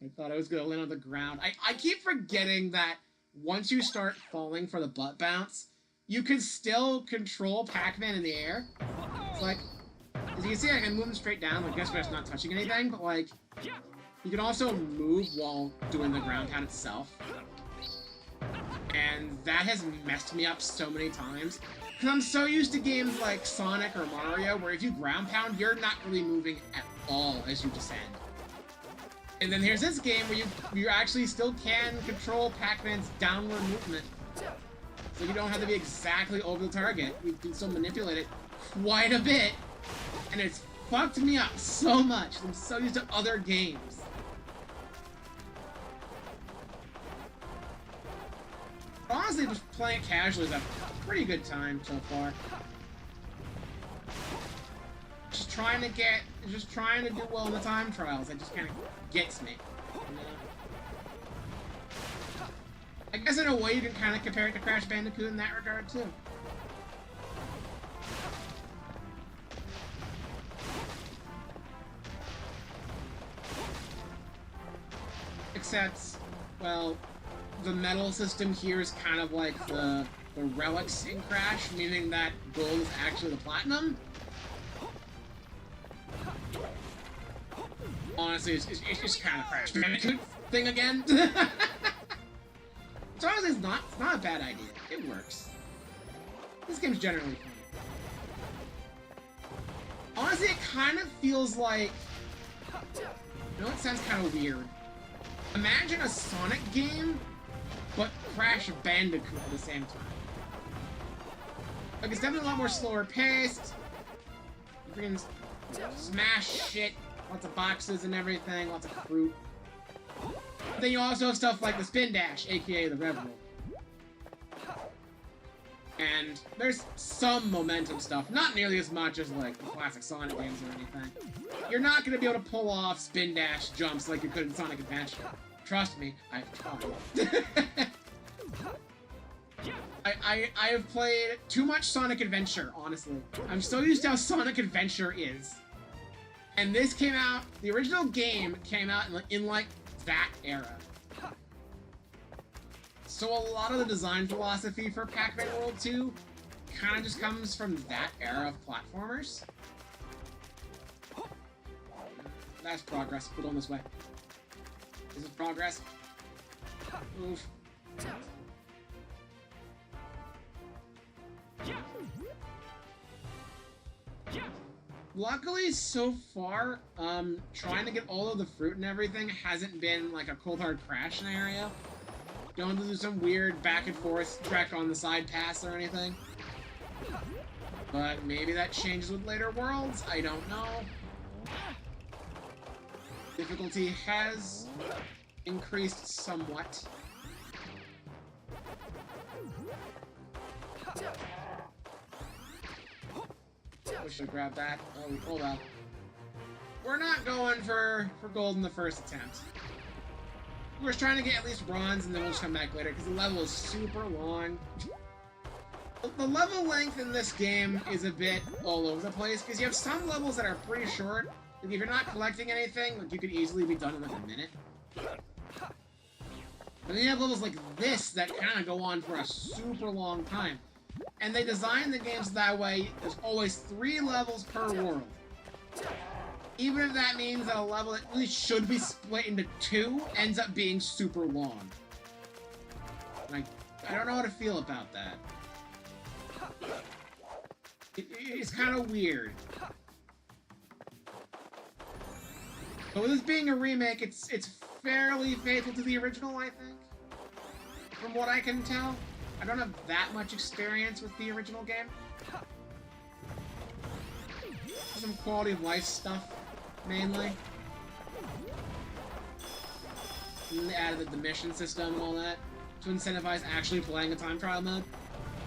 I thought I was gonna land on the ground. I keep forgetting that once you start falling for the butt bounce, you can still control Pac-Man in the air. It's like, as you can see, I can move him straight down, like, I guess it's not touching anything, but like, you can also move while doing the ground pound itself. And that has messed me up so many times. Because I'm so used to games like Sonic or Mario, where if you ground pound, you're not really moving at all as you descend. And then here's this game where you actually still can control Pac-Man's downward movement. So you don't have to be exactly over the target. You can still manipulate it quite a bit. And it's fucked me up so much. I'm so used to other games. Honestly, just playing it casually is a pretty good time so far. Just trying to do well in the time trials. It just kind of gets me. You know? I guess in a way you can kind of compare it to Crash Bandicoot in that regard too. Except, well, the medal system here is kind of like the relics in Crash, meaning that gold is actually the platinum. Honestly, it's just kind of Crash Bandicoot thing again. So honestly, it's not a bad idea. It works. This game's generally fun. Honestly, it kind of feels like, you know, it sounds kind of weird. Imagine a Sonic game, but Crash Bandicoot at the same time. Like, it's definitely a lot more slower paced. You can smash shit, lots of boxes and everything, lots of fruit. But then you also have stuff like the Spin Dash, aka the Rev Roll. And there's some momentum stuff, not nearly as much as like the classic Sonic games or anything. You're not going to be able to pull off Spin Dash jumps like you could in Sonic Adventure. Trust me, I've tried. I have played too much Sonic Adventure, honestly. I'm so used to how Sonic Adventure is. And this came out, the original game came out in like that era. So a lot of the design philosophy for Pac-Man World 2 kind of just comes from that era of platformers. That's progress. We're going this way. This is progress. Oof. Luckily, so far, trying to get all of the fruit and everything hasn't been like a cold hard crash scenario. Don't do some weird back and forth trek on the side pass or anything. But maybe that changes with later worlds, I don't know. Difficulty has increased somewhat. We should grab that. Oh, hold on. We're not going for gold in the first attempt. We're just trying to get at least bronze, and then we'll just come back later, because the level is super long. The level length in this game is a bit all over the place, because you have some levels that are pretty short. Like, if you're not collecting anything, like, you could easily be done in like a minute. And then you have levels like this that kind of go on for a super long time. And they design the games that way. There's always 3 levels per world. Even if that means that a level that really should be split into 2 ends up being super long. Like, I don't know how to feel about that. It's kind of weird. But with this being a remake, it's fairly faithful to the original, I think. From what I can tell. I don't have that much experience with the original game. Some quality of life stuff, mainly. And they added the mission system and all that to incentivize actually playing a time trial mode.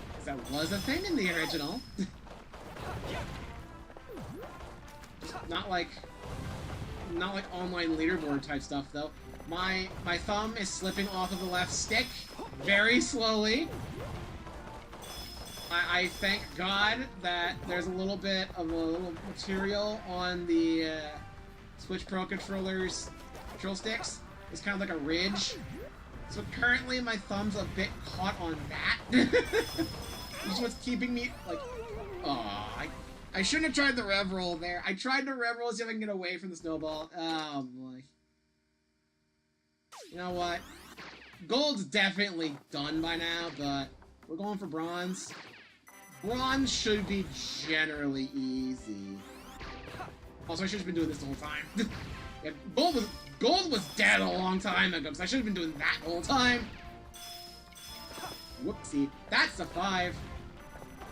Because that was a thing in the original. Not like online leaderboard type stuff, though. My thumb is slipping off of the left stick very slowly. I thank God that there's a little bit of a little material on the Switch Pro controller's control sticks. It's kind of like a ridge. So currently my thumb's a bit caught on that. Which is what's keeping me, like, aw, I shouldn't have tried the rev roll there. I tried to rev roll to see if I can get away from the snowball. Oh, boy. You know what? Gold's definitely done by now, but we're going for bronze. Bronze should be generally easy. Also, I should have been doing this the whole time. Yeah, gold was dead a long time ago, because I should have been doing that the whole time. Whoopsie. That's a 5.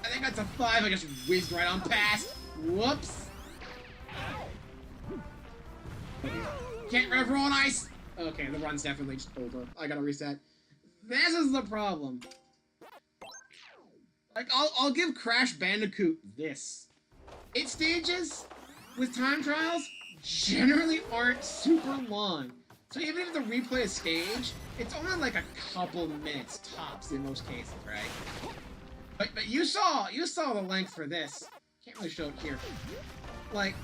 I think that's a 5. I just whizzed right on past. Whoops. Can't rev roll on ice. Okay, the run's definitely just over. I gotta reset. This is the problem. Like, I'll give Crash Bandicoot this. Its stages with time trials generally aren't super long. So even if the replay a stage, it's only like a couple minutes tops in most cases, right? But you saw the length for this. Can't really show it here. Like,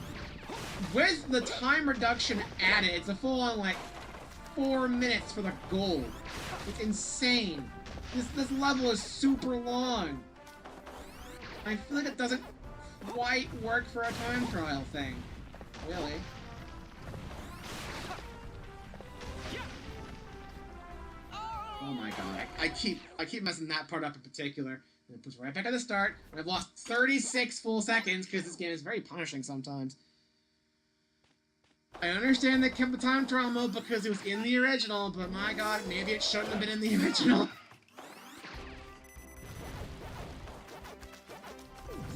with the time reduction added, it's a full-on like 4 minutes for the gold. It's insane. This level is super long. I feel like it doesn't quite work for a time trial thing. Really. Oh my god. I keep messing that part up in particular. And it puts right back at the start, and I've lost 36 full seconds because this game is very punishing sometimes. I understand they kept the time trial mode because it was in the original, but my god, maybe it shouldn't have been in the original.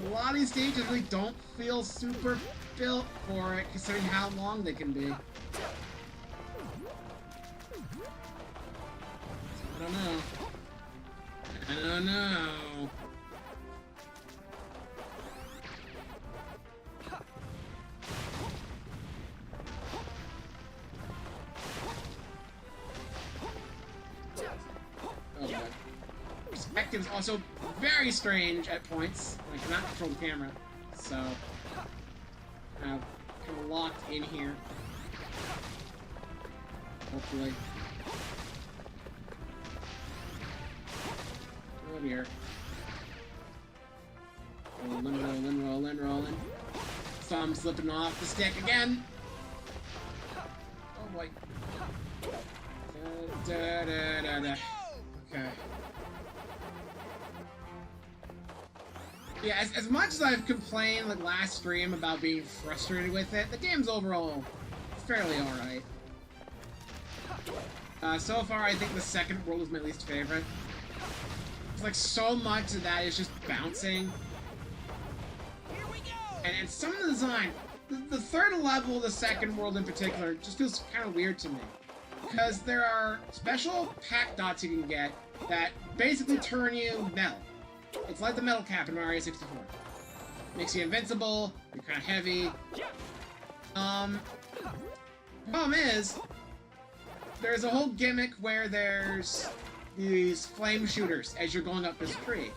A lot of these stages really don't feel super built for it, considering how long they can be. So, I don't know. I don't know. Oh boy. Perspective is also very strange at points. I cannot control the camera, so I'm kind of locked in here. Hopefully. Oh dear. Rolling. Thumb slipping off the stick again. Oh boy. Okay. Yeah, as much as I've complained like last stream about being frustrated with it, the game's overall fairly alright. So far, I think the second world is my least favorite. It's like so much of that is just bouncing. Here we go! And some of the design, the third level of the second world in particular, just feels kind of weird to me. Because there are special Pac dots you can get that basically turn you metal. It's like the metal cap in Mario 64. Makes you invincible, you're kind of heavy. Problem is, there's a whole gimmick where there's these flame shooters as you're going up this tree.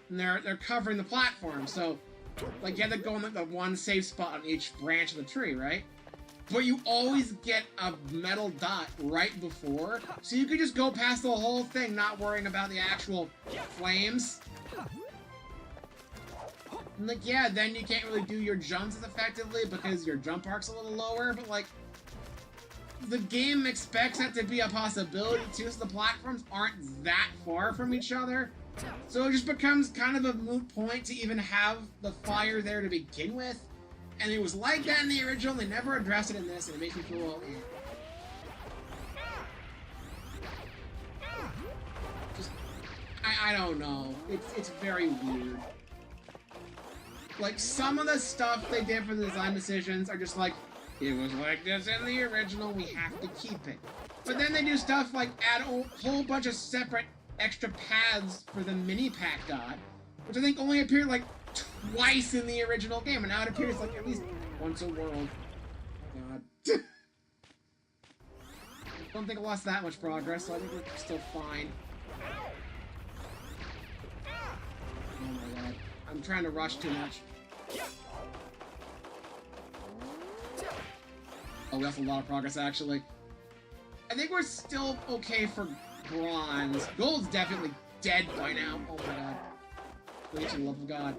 And they're covering the platform, so like you have to go in like the one safe spot on each branch of the tree, right? But you always get a metal dot right before, so you could just go past the whole thing, not worrying about the actual flames. And like, yeah, then you can't really do your jumps as effectively because your jump arc's a little lower, but like, the game expects that to be a possibility too, so the platforms aren't that far from each other. So it just becomes kind of a moot point to even have the fire there to begin with. And it was like that in the original, they never addressed it in this, and it makes me feel all just, I don't know. It's very weird. Like, some of the stuff they did for the design decisions are just like, it was like this in the original, we have to keep it. But then they do stuff like add a whole bunch of separate extra paths for the mini Pac dot, which I think only appeared like twice in the original game, and now it appears like at least once a world. Oh god. I don't think I lost that much progress, so I think we're still fine. Oh my god. I'm trying to rush too much. Oh, that's a lot of progress, actually. I think we're still okay for bronze. Gold's definitely dead by now. Oh my god. Please, for the love of God.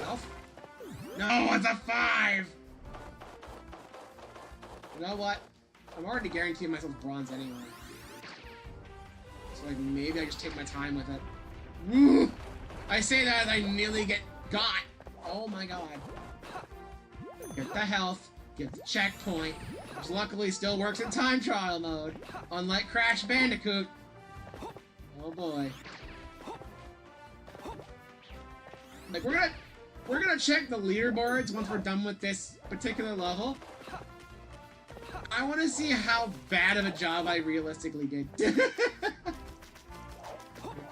Health? No, it's a 5! You know what? I'm already guaranteeing myself bronze anyway. So, like, maybe I just take my time with it. Woo! I say that as I nearly get got. Oh my god. Get the health. Get the checkpoint. Which luckily still works in time trial mode. Unlike Crash Bandicoot. Oh boy. Like, we're gonna check the leaderboards once we're done with this particular level. I want to see how bad of a job I realistically did.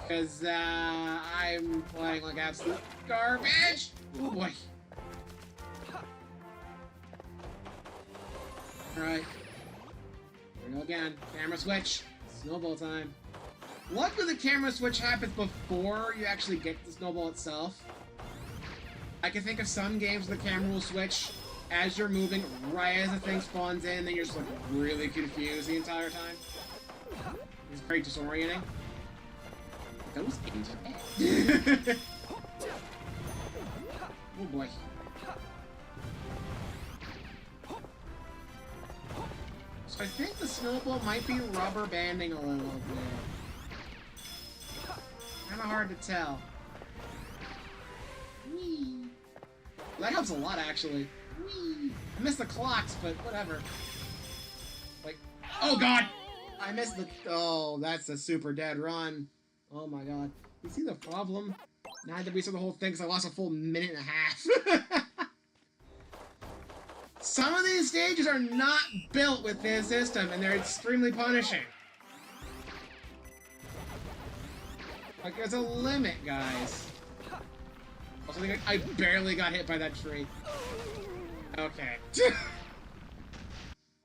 Because I'm playing like absolute garbage. Oh boy. Alright. Here we go again. Camera switch. Snowball time. Luckily the camera switch happens before you actually get the snowball itself. I can think of some games where the camera will switch as you're moving, right as the thing spawns in, and then you're just like really confused the entire time. It's very disorienting. Those games are bad. Oh boy. So I think the snowball might be rubber banding a little bit. Kinda hard to tell. Whee! Well, that helps a lot, actually. Whee! I missed the clocks, but whatever. Like, oh god! I missed the... Oh, that's a super dead run. Oh my god. You see the problem? Now I had to reset the whole thing because I lost a full minute and a half. Some of these stages are not built with this system, and they're extremely punishing. Like, there's a limit, guys. Also, I think I barely got hit by that tree. Okay.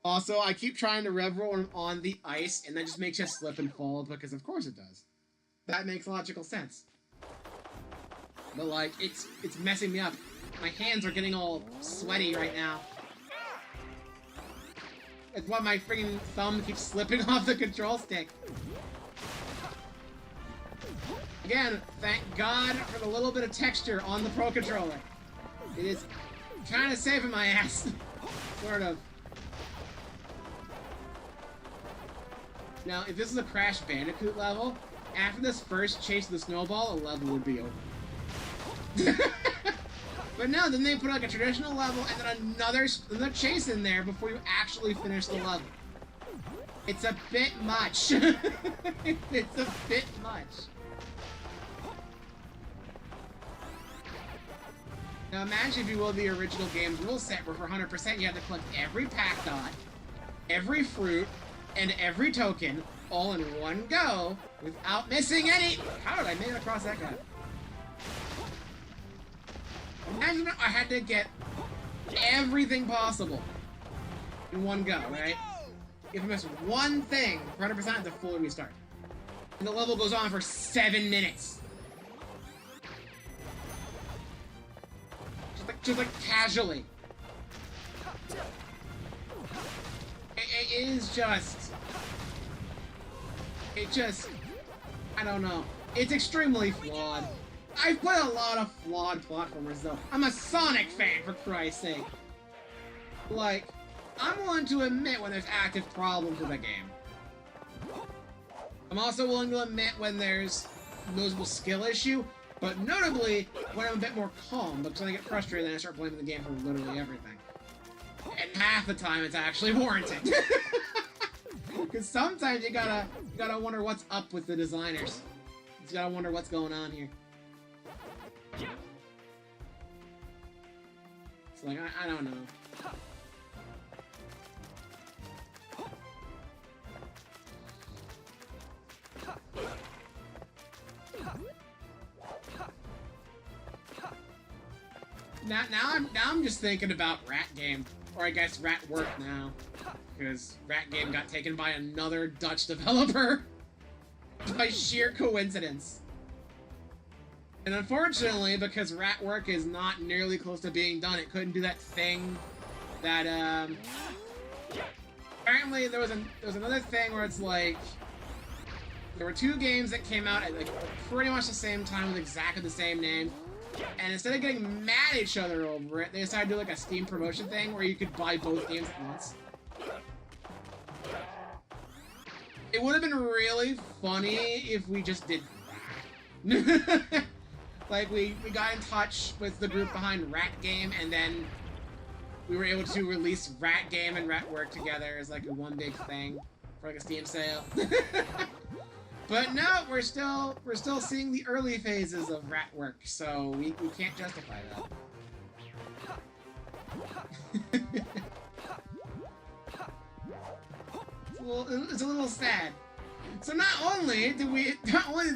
Also, I keep trying to rev roll on the ice, and that just makes you slip and fall, because of course it does. That makes logical sense. But, like, it's messing me up. My hands are getting all sweaty right now. It's why my freaking thumb keeps slipping off the control stick. Again, thank God for the little bit of texture on the Pro Controller. It is kind of saving my ass. Sort of. Now, if this is a Crash Bandicoot level, after this first chase of the snowball, a level would be over. But no, then they put like a traditional level and then another chase in there before you actually finish the level. It's a bit much. It's a bit much. Now imagine, if you will, the original game's rule set where for 100% you had to collect every Pac dot, every fruit, and every token all in one go without missing any. How did I make it across that guy? Imagine I had to get everything possible in one go, right? If I miss one thing, 100% it's a full restart. And the level goes on for 7 minutes. Just like casually. It is just... I don't know. It's extremely flawed. I've played a lot of flawed platformers, though. I'm a Sonic fan, for Christ's sake. Like, I'm willing to admit when there's active problems with a game. I'm also willing to admit when there's noticeable skill issue, but notably when I'm a bit more calm, because when I get frustrated, then I start blaming the game for literally everything. And half the time, it's actually warranted. Because sometimes you gotta wonder what's up with the designers. You gotta wonder what's going on here. It's like, I don't know. Now I'm just thinking about Rat Game, or I guess Rat Work now, because Rat Game got taken by another Dutch developer by sheer coincidence. And unfortunately, because Rat Work is not nearly close to being done, it couldn't do that thing that apparently there was another thing where it's like there were two games that came out at like pretty much the same time with exactly the same name. And instead of getting mad at each other over it, they decided to do like a Steam promotion thing where you could buy both games at once. It would have been really funny if we just did that. Like, we got in touch with the group behind Rat Game, and then we were able to release Rat Game and Rat Work together as like a one big thing for like a Steam sale. But no, we're still seeing the early phases of Rat Work, so we can't justify that. It's a little sad. So not only did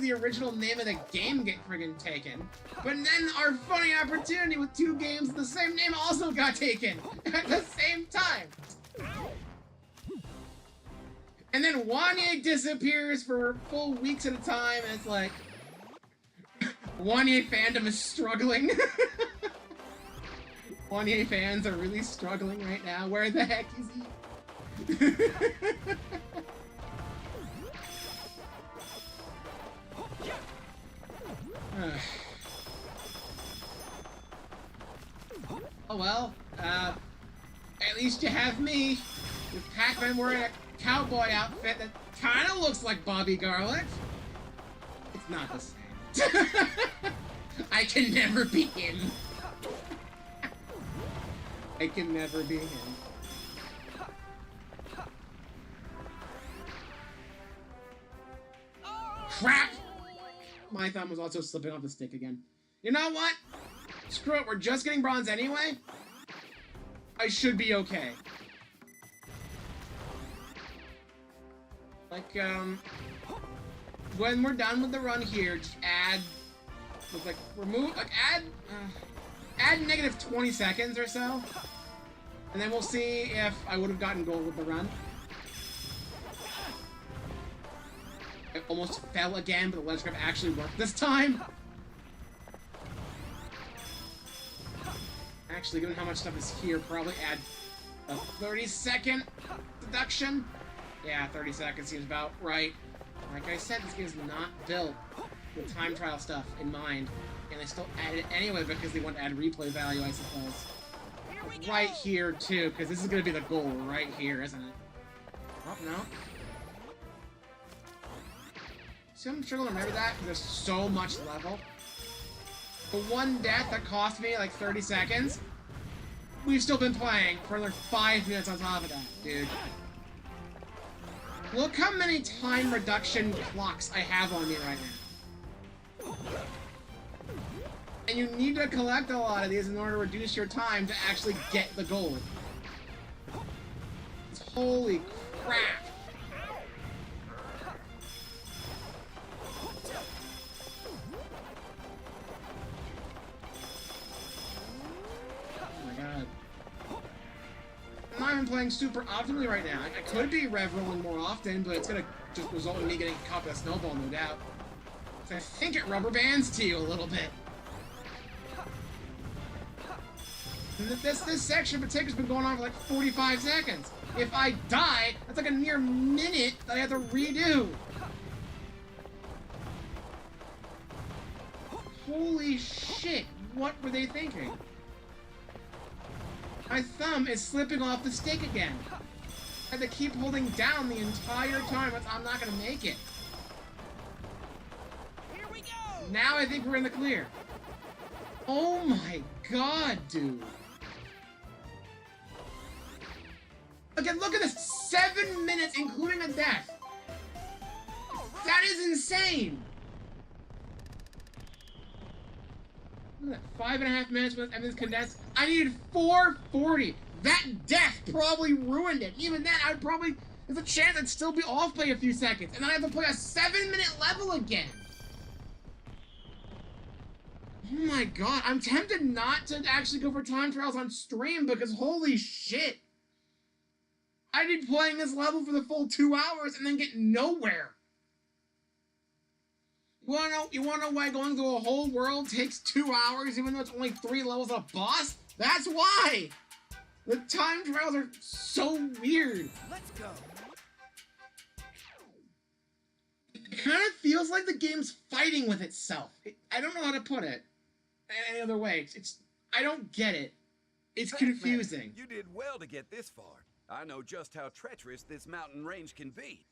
the original name of the game get friggin' taken, but then our funny opportunity with two games with the same name also got taken at the same time. And then Wanye disappears for full weeks at a time, and it's like, Wanye fandom is struggling. Wanye fans are really struggling right now. Where the heck is he? Oh well, at least you have me, with Pac-Man wearing a cowboy outfit that kinda looks like Bobby Garlic. It's not the same. I can never be him. I can never be him. Crap! My thumb was also slipping off the stick again. You know what? Screw it, we're just getting bronze anyway. I should be okay. Like, when we're done with the run here, just add negative 20 seconds or so. And then we'll see if I would have gotten gold with the run. I almost fell again, but the ledge grab actually worked this time. Actually, given how much stuff is here, probably add a 30-second deduction. Yeah, 30 seconds seems about right. Like I said, this game's not built with time trial stuff in mind, and they still added it anyway because they want to add replay value, I suppose. Right here, too, because this is going to be the goal right here, isn't it? Oh, no. See, I'm struggling to remember that, because there's so much level. The one death that cost me like 30 seconds, we've still been playing for another 5 minutes on top of that, dude. Look how many time reduction clocks I have on me right now. And you need to collect a lot of these in order to reduce your time to actually get the gold. Holy crap! Oh my god. I'm not even playing super optimally right now. I could be rev rolling more often, but it's gonna just result in me getting caught by a snowball, no doubt. So I think it rubber bands to you a little bit. And this section in particular has been going on for like 45 seconds. If I die, that's like a near minute that I have to redo. Holy shit, what were they thinking? My thumb is slipping off the stick again. I had to keep holding down the entire time. I'm not gonna make it. Here we go! Now I think we're in the clear. Oh my god, dude. Again, look at this. 7 minutes, including a death. That is insane. Look at that. 5.5 minutes with everything's condensed. I needed 440. That death probably ruined it. Even then, I'd probably... There's a chance I'd still be off by a few seconds. And then I have to play a 7-minute level again. Oh my god. I'm tempted not to actually go for time trials on stream because holy shit. I'd be playing this level for the full 2 hours and then get nowhere. You wanna know why going through a whole world takes 2 hours even though it's only 3 levels of a boss? That's why! The time trials are so weird. Let's go. It kind of feels like the game's fighting with itself. I don't know how to put it any other way. I don't get it. It's Pac-Man, confusing. You did well to get this far. I know just how treacherous this mountain range can be.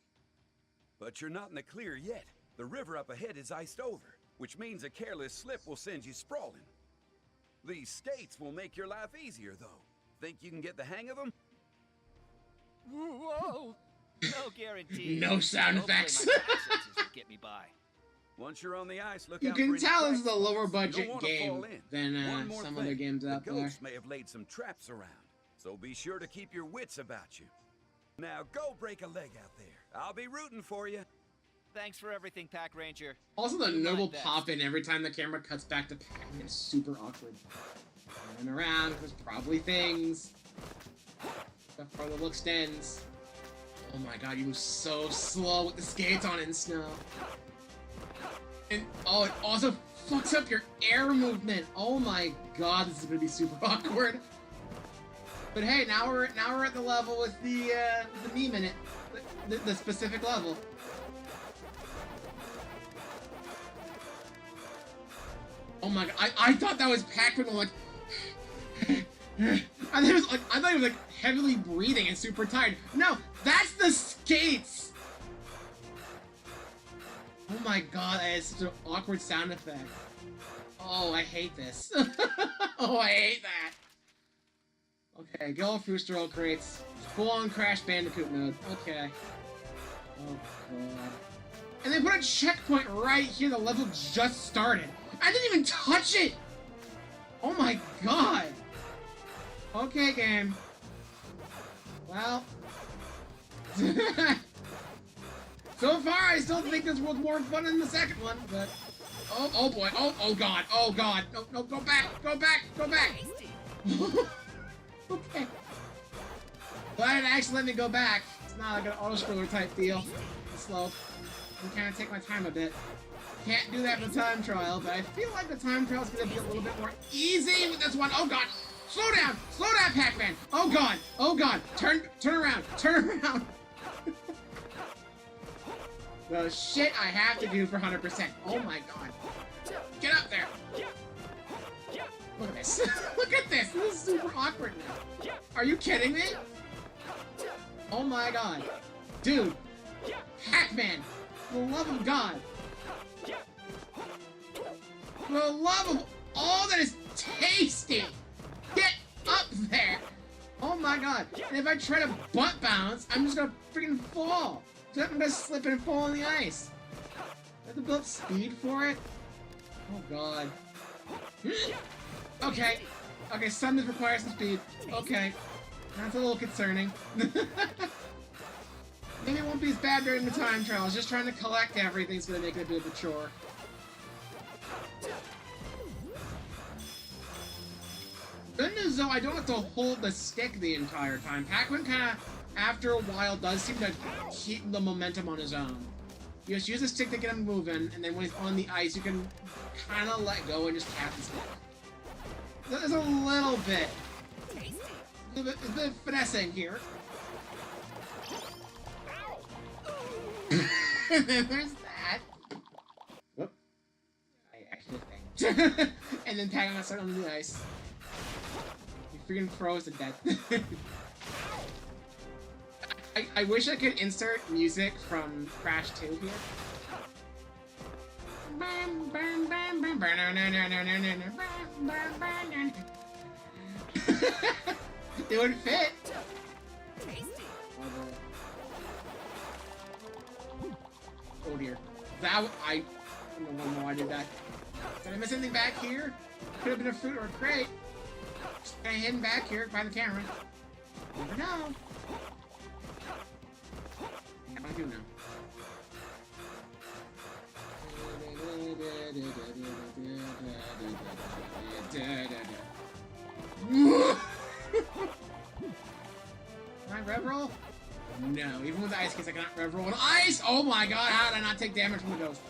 But you're not in the clear yet. The river up ahead is iced over, which means a careless slip will send you sprawling. These skates will make your life easier, though. Think you can get the hang of them? Whoa! No guarantee. No sound Hopefully effects. my senses will get me by. Once you're on the ice, look You out can for any tell this is a cracks. lower You budget don't wanna game fall in. than One more some thing. other games out The there. ghosts may have laid some traps around, so be sure to keep your wits about you. Now go break a leg out there. I'll be rooting for you. Thanks for everything, Pac Ranger. Also, the Do my noble best. pop in every time the camera cuts back to Pac-Man is super awkward. Running around, there's probably things. Stuff further look extends. Oh my god, you move so slow with the skates on in snow. And oh, it also fucks up your air movement. Oh my god, this is gonna be super awkward. But hey, now we're at the level with the me minute, the specific level. Oh my god, I thought that was Pac-Man like I thought he was like heavily breathing and super tired. No, that's the skates! Oh my god, that is such an awkward sound effect. Oh, I hate this. Oh, I hate that. Okay, Gillo Fooster creates full-on Crash Bandicoot mode. Okay. Oh god. And they put a checkpoint right here, the level just started. I didn't even touch it! Oh my god! Okay, game. Well. So far, I still think this was more fun than the second one, but... Oh boy, oh god, oh god. No, go back, go back, go back! Okay. Glad it actually let me go back. It's not like an auto-scroller type deal. It's slow. I'm kind of take my time a bit. Can't do that for time trial, but I feel like the time trial is going to be a little bit more easy with this one. Oh god! Slow down, Pac-Man! Oh god, turn around, The shit I have to do for 100%. Oh my god. Get up there! Look at this. Look at this! This is super awkward now. Are you kidding me? Oh my god. Dude. Pac-Man! For the love of God. For the love of... Oh, that is tasty! Get up there! Oh my god. And if I try to butt bounce, I'm just gonna freaking fall. So I'm gonna slip and fall on the ice. I have to build speed for it? Oh god. Okay. Okay, some just requires some speed. Okay. That's a little concerning. Maybe it won't be as bad during the time trials. Just trying to collect everything's gonna make it a bit of a chore. Good news though, I don't have to hold the stick the entire time. Pac-Man kinda, after a while, does seem to keep the momentum on his own. You just use the stick to get him moving, and then when he's on the ice, you can kinda let go and just tap the stick. There's a little bit. A bit of finessing here. And then there's that. Whoop. I actually think. And then Pac-Man got stuck on the ice. He freaking froze to death. I wish I could insert music from Crash 2 here. It would fit. Oh dear. That I don't know why I did that. Did I miss anything back here? Could have been a fruit or a crate. Just kinda hidden back here by the camera. Never know. Yeah, I do know. Can I rev roll? No, even with the ice case I cannot rev roll on ice! Oh my god, how did I not take damage from the ghost?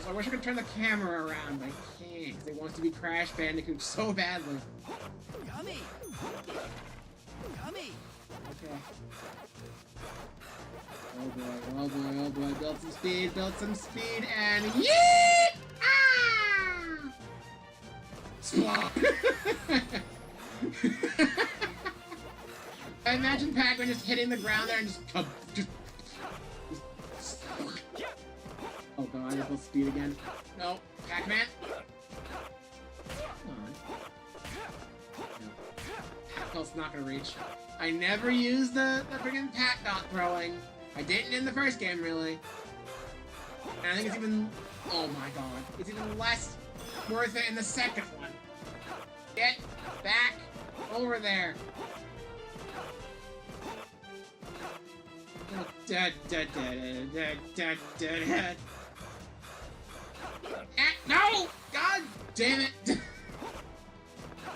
So I wish I could turn the camera around, but I can't, because it wants to be Crash Bandicoot so badly. Yummy! Yummy! Okay. Oh boy, oh boy, oh boy, build some speed, and yeet! Ah! Splot! I imagine Pac-Man just hitting the ground there and just oh god, I built speed again. No, Pac-Man. Come on. No. Pac-Man's not gonna reach. I never used the freaking Pac-Dot throwing. I didn't in the first game, really. And I think it's even... oh my god. It's even less worth it in the second one. Get back over there. Da, da, da, da, da, da, da. No! God damn it!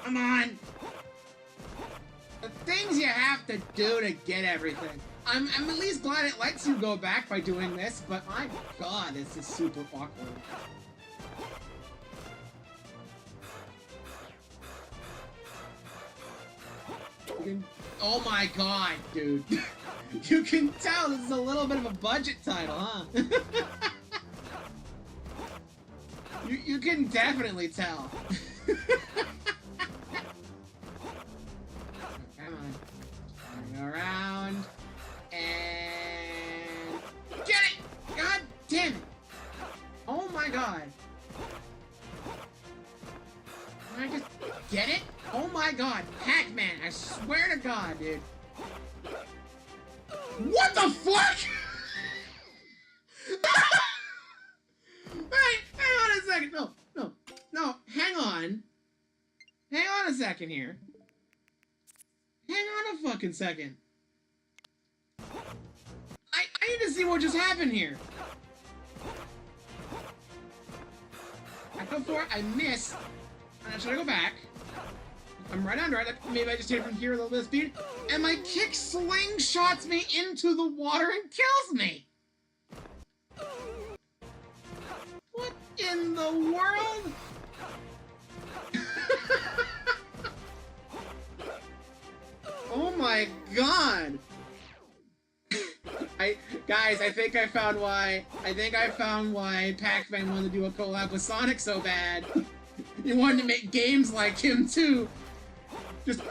Come on! The things you have to do to get everything. I'm at least glad it lets you go back by doing this, but my god, this is super awkward. Oh my god, dude. You can tell this is a little bit of a budget title, huh? you can definitely tell. Come on. Turn around. And... get it! God damn it! Oh my god. Can I just get it? Oh my god. Pac-Man, I swear to god, dude. What the fuck? Hey, hang on a second. No, hang on. Hang on a second here. Hang on a fucking second. I need to see what just happened here. I go for it, I miss. And I try to go back. I'm right under it. Maybe I just hit it from here a little bit of speed. And my kick slingshots me into the water and kills me. What in the world? Oh my god. Guys, I think I found why Pac-Man wanted to do a collab with Sonic so bad. He wanted to make games like him too. Just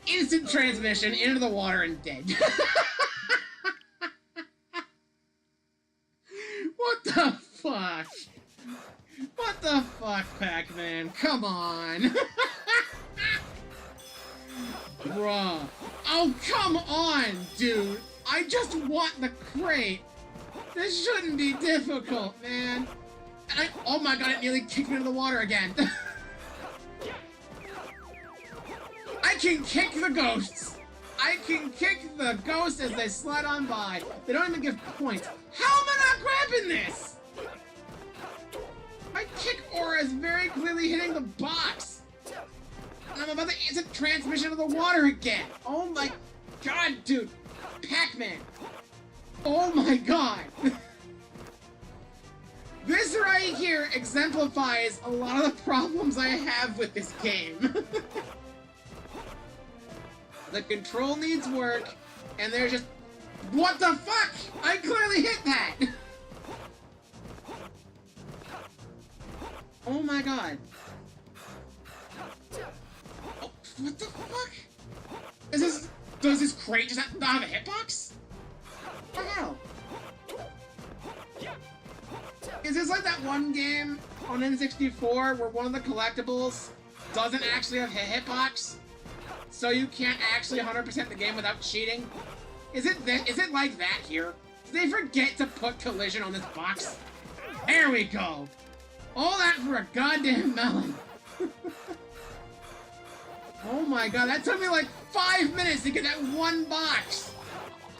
instant transmission into the water and dead. What the fuck? What the fuck, Pac-Man? Come on! Bruh. Oh, come on, dude! I just want the crate! This shouldn't be difficult, man! Oh my god, it nearly kicked me into the water again! I can kick the ghosts! I can kick the ghosts as they slide on by. They don't even give points. How am I not grabbing this? My kick aura is very clearly hitting the box. And I'm about to instant transmission of the water again. Oh my god, dude. Pac-Man. Oh my god. This right here exemplifies a lot of the problems I have with this game. The control needs work, and they're just... What the fuck? I clearly hit that! Oh my god. Oh, what the fuck? Is this... Does this crate just not have a hitbox? What the hell? Is this like that one game on N64 where one of the collectibles doesn't actually have a hitbox? So you can't actually 100% the game without cheating? Is it like that here? Did they forget to put collision on this box? There we go! All that for a goddamn melon! Oh my god, that took me like 5 minutes to get that one box!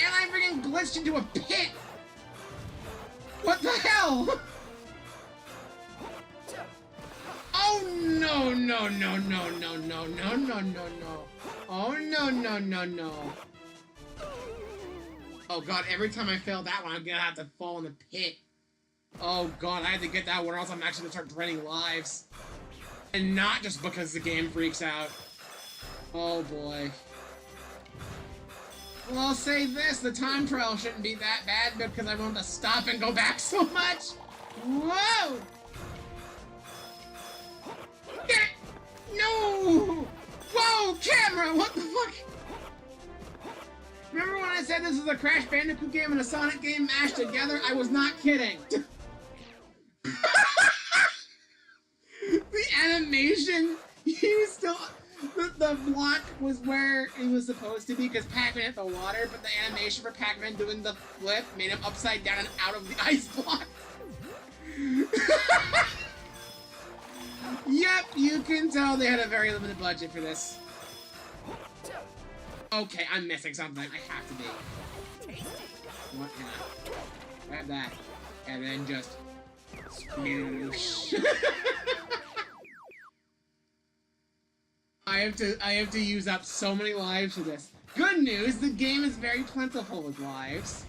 And I freaking glitched into a pit! What the hell? Oh no no no no no no no no no no. Oh no no no no. Oh god, every time I fail that one I'm gonna have to fall in the pit. Oh god, I had to get that one or else I'm actually gonna start draining lives. And not just because the game freaks out. Oh boy. Well, I'll say this, the time trial shouldn't be that bad because I won't have to stop and go back so much. Whoa! No! Whoa, camera! What the fuck? Remember when I said this is a Crash Bandicoot game and a Sonic game mashed together? I was not kidding. The animation, he was still... The block was where it was supposed to be because Pac-Man hit the water, but the animation for Pac-Man doing the flip made him upside down and out of the ice block. Yep, you can tell they had a very limited budget for this. Okay, I'm missing something. I have to be. What? Grab that. And then just... Smoosh. I have to use up so many lives for this. Good news, the game is very plentiful with lives.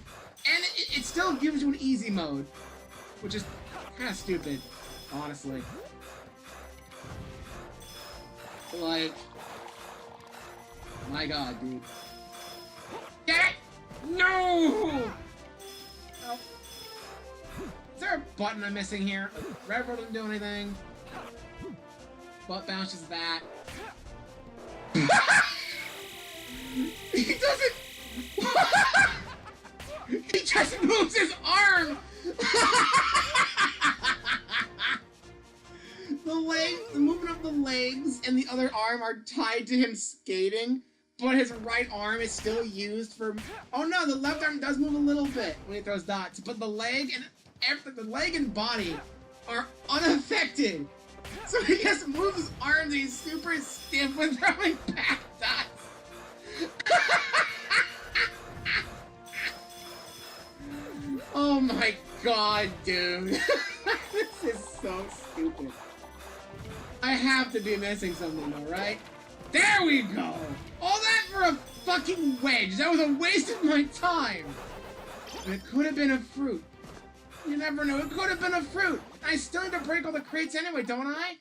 And it still gives you an easy mode. Which is kind of stupid, honestly. Like... My god, dude. Get it! No! Oh. Is there a button I'm missing here? Red doesn't do anything. Butt bounces that. He doesn't... He just moves his arm! The movement of the legs and the other arm are tied to him skating, but his right arm is still used for... Oh no, the left arm does move a little bit when he throws dots, but the leg and body are unaffected. So he just moves his arms and he's super stiff when throwing back dots. Oh my god, dude. This is so stupid. I have to be missing something though, right? There we go! All that for a fucking wedge! That was a waste of my time! And it could have been a fruit. You never know, it could have been a fruit! I still need to break all the crates anyway, don't I?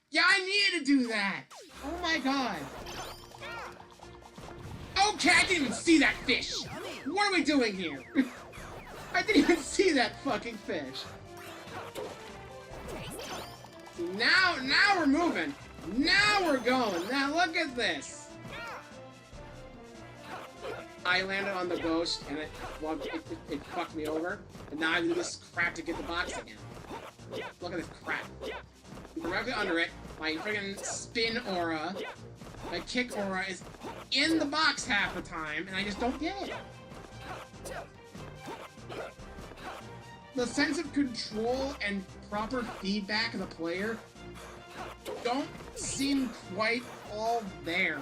Yeah, I needed to do that! Oh my god. Okay, I didn't even see that fish! What are we doing here? I didn't even see that fucking fish. Now we're moving. Now we're going. Now look at this. I landed on the ghost and it fucked me over. And now I do this crap to get the box again. Look at this crap. Directly under it, my friggin' spin aura, my kick aura is in the box half the time, and I just don't get it. The sense of control and proper feedback of the player don't seem quite all there.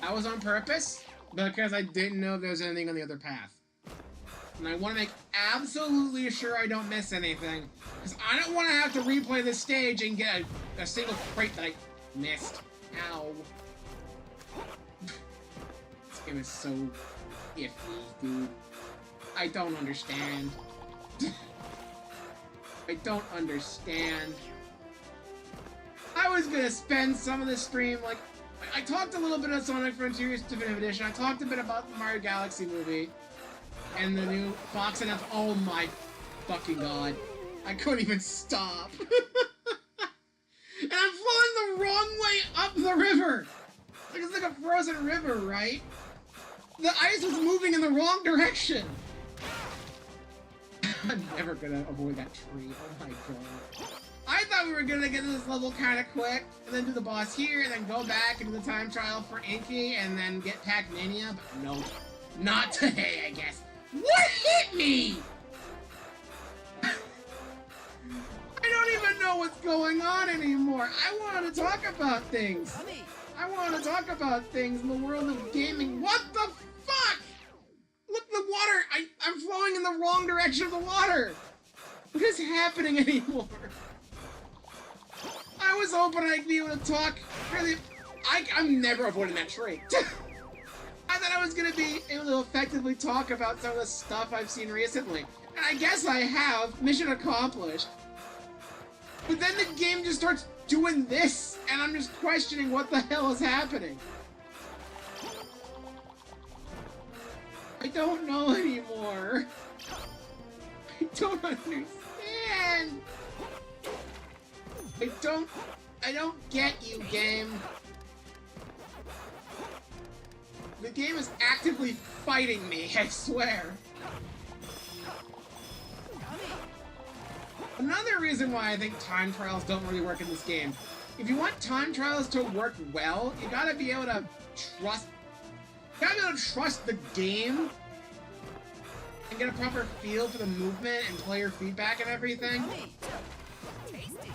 That was on purpose, because I didn't know there was anything on the other path. And I want to make absolutely sure I don't miss anything, because I don't want to have to replay this stage and get a single crate that I missed. Ow. This game is so iffy, dude. I don't understand. I don't understand. I was gonna spend some of the stream, like, I talked a little bit of Sonic Frontiers Definitive Edition, I talked a bit about the Mario Galaxy movie, and the new Fox and F. Oh my fucking god. I couldn't even stop. And I'm flowing the wrong way up the river! Like, it's like a frozen river, right? The ice was moving in the wrong direction! I'm never gonna avoid that tree. Oh my god. I thought we were gonna get to this level kinda quick, and then do the boss here, and then go back and do the time trial for Inky, and then get Pac-Mania, but no. Not today, I guess. What hit me?! I don't even know what's going on anymore. I want to talk about things. I want to talk about things in the world of gaming. What the fuck?! Look, the water! I'm flowing in the wrong direction of the water! What is happening anymore? I was hoping I'd be able to talk. Really, I'm never avoiding that tree. I thought I was gonna be able to effectively talk about some of the stuff I've seen recently. And I guess I have. Mission accomplished. But then the game just starts doing this, and I'm just questioning what the hell is happening. I don't know anymore. I don't understand. I don't get you, game. The game is actively fighting me, I swear. Another reason why I think time trials don't really work in this game. If you want time trials to work well, you gotta be able to trust... You gotta be able to trust the game and get a proper feel for the movement and player feedback and everything.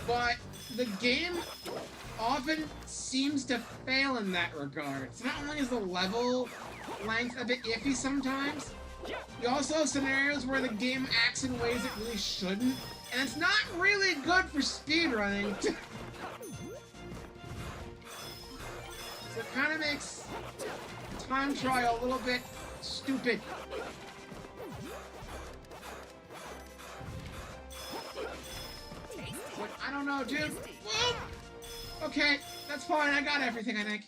But the game often seems to fail in that regard. So not only is the level length a bit iffy sometimes, you also have scenarios where the game acts in ways it really shouldn't, and it's not really good for speedrunning. So it kind of makes time trial a little bit stupid. But I don't know, dude. Whoa! Okay, that's fine. I got everything, I think.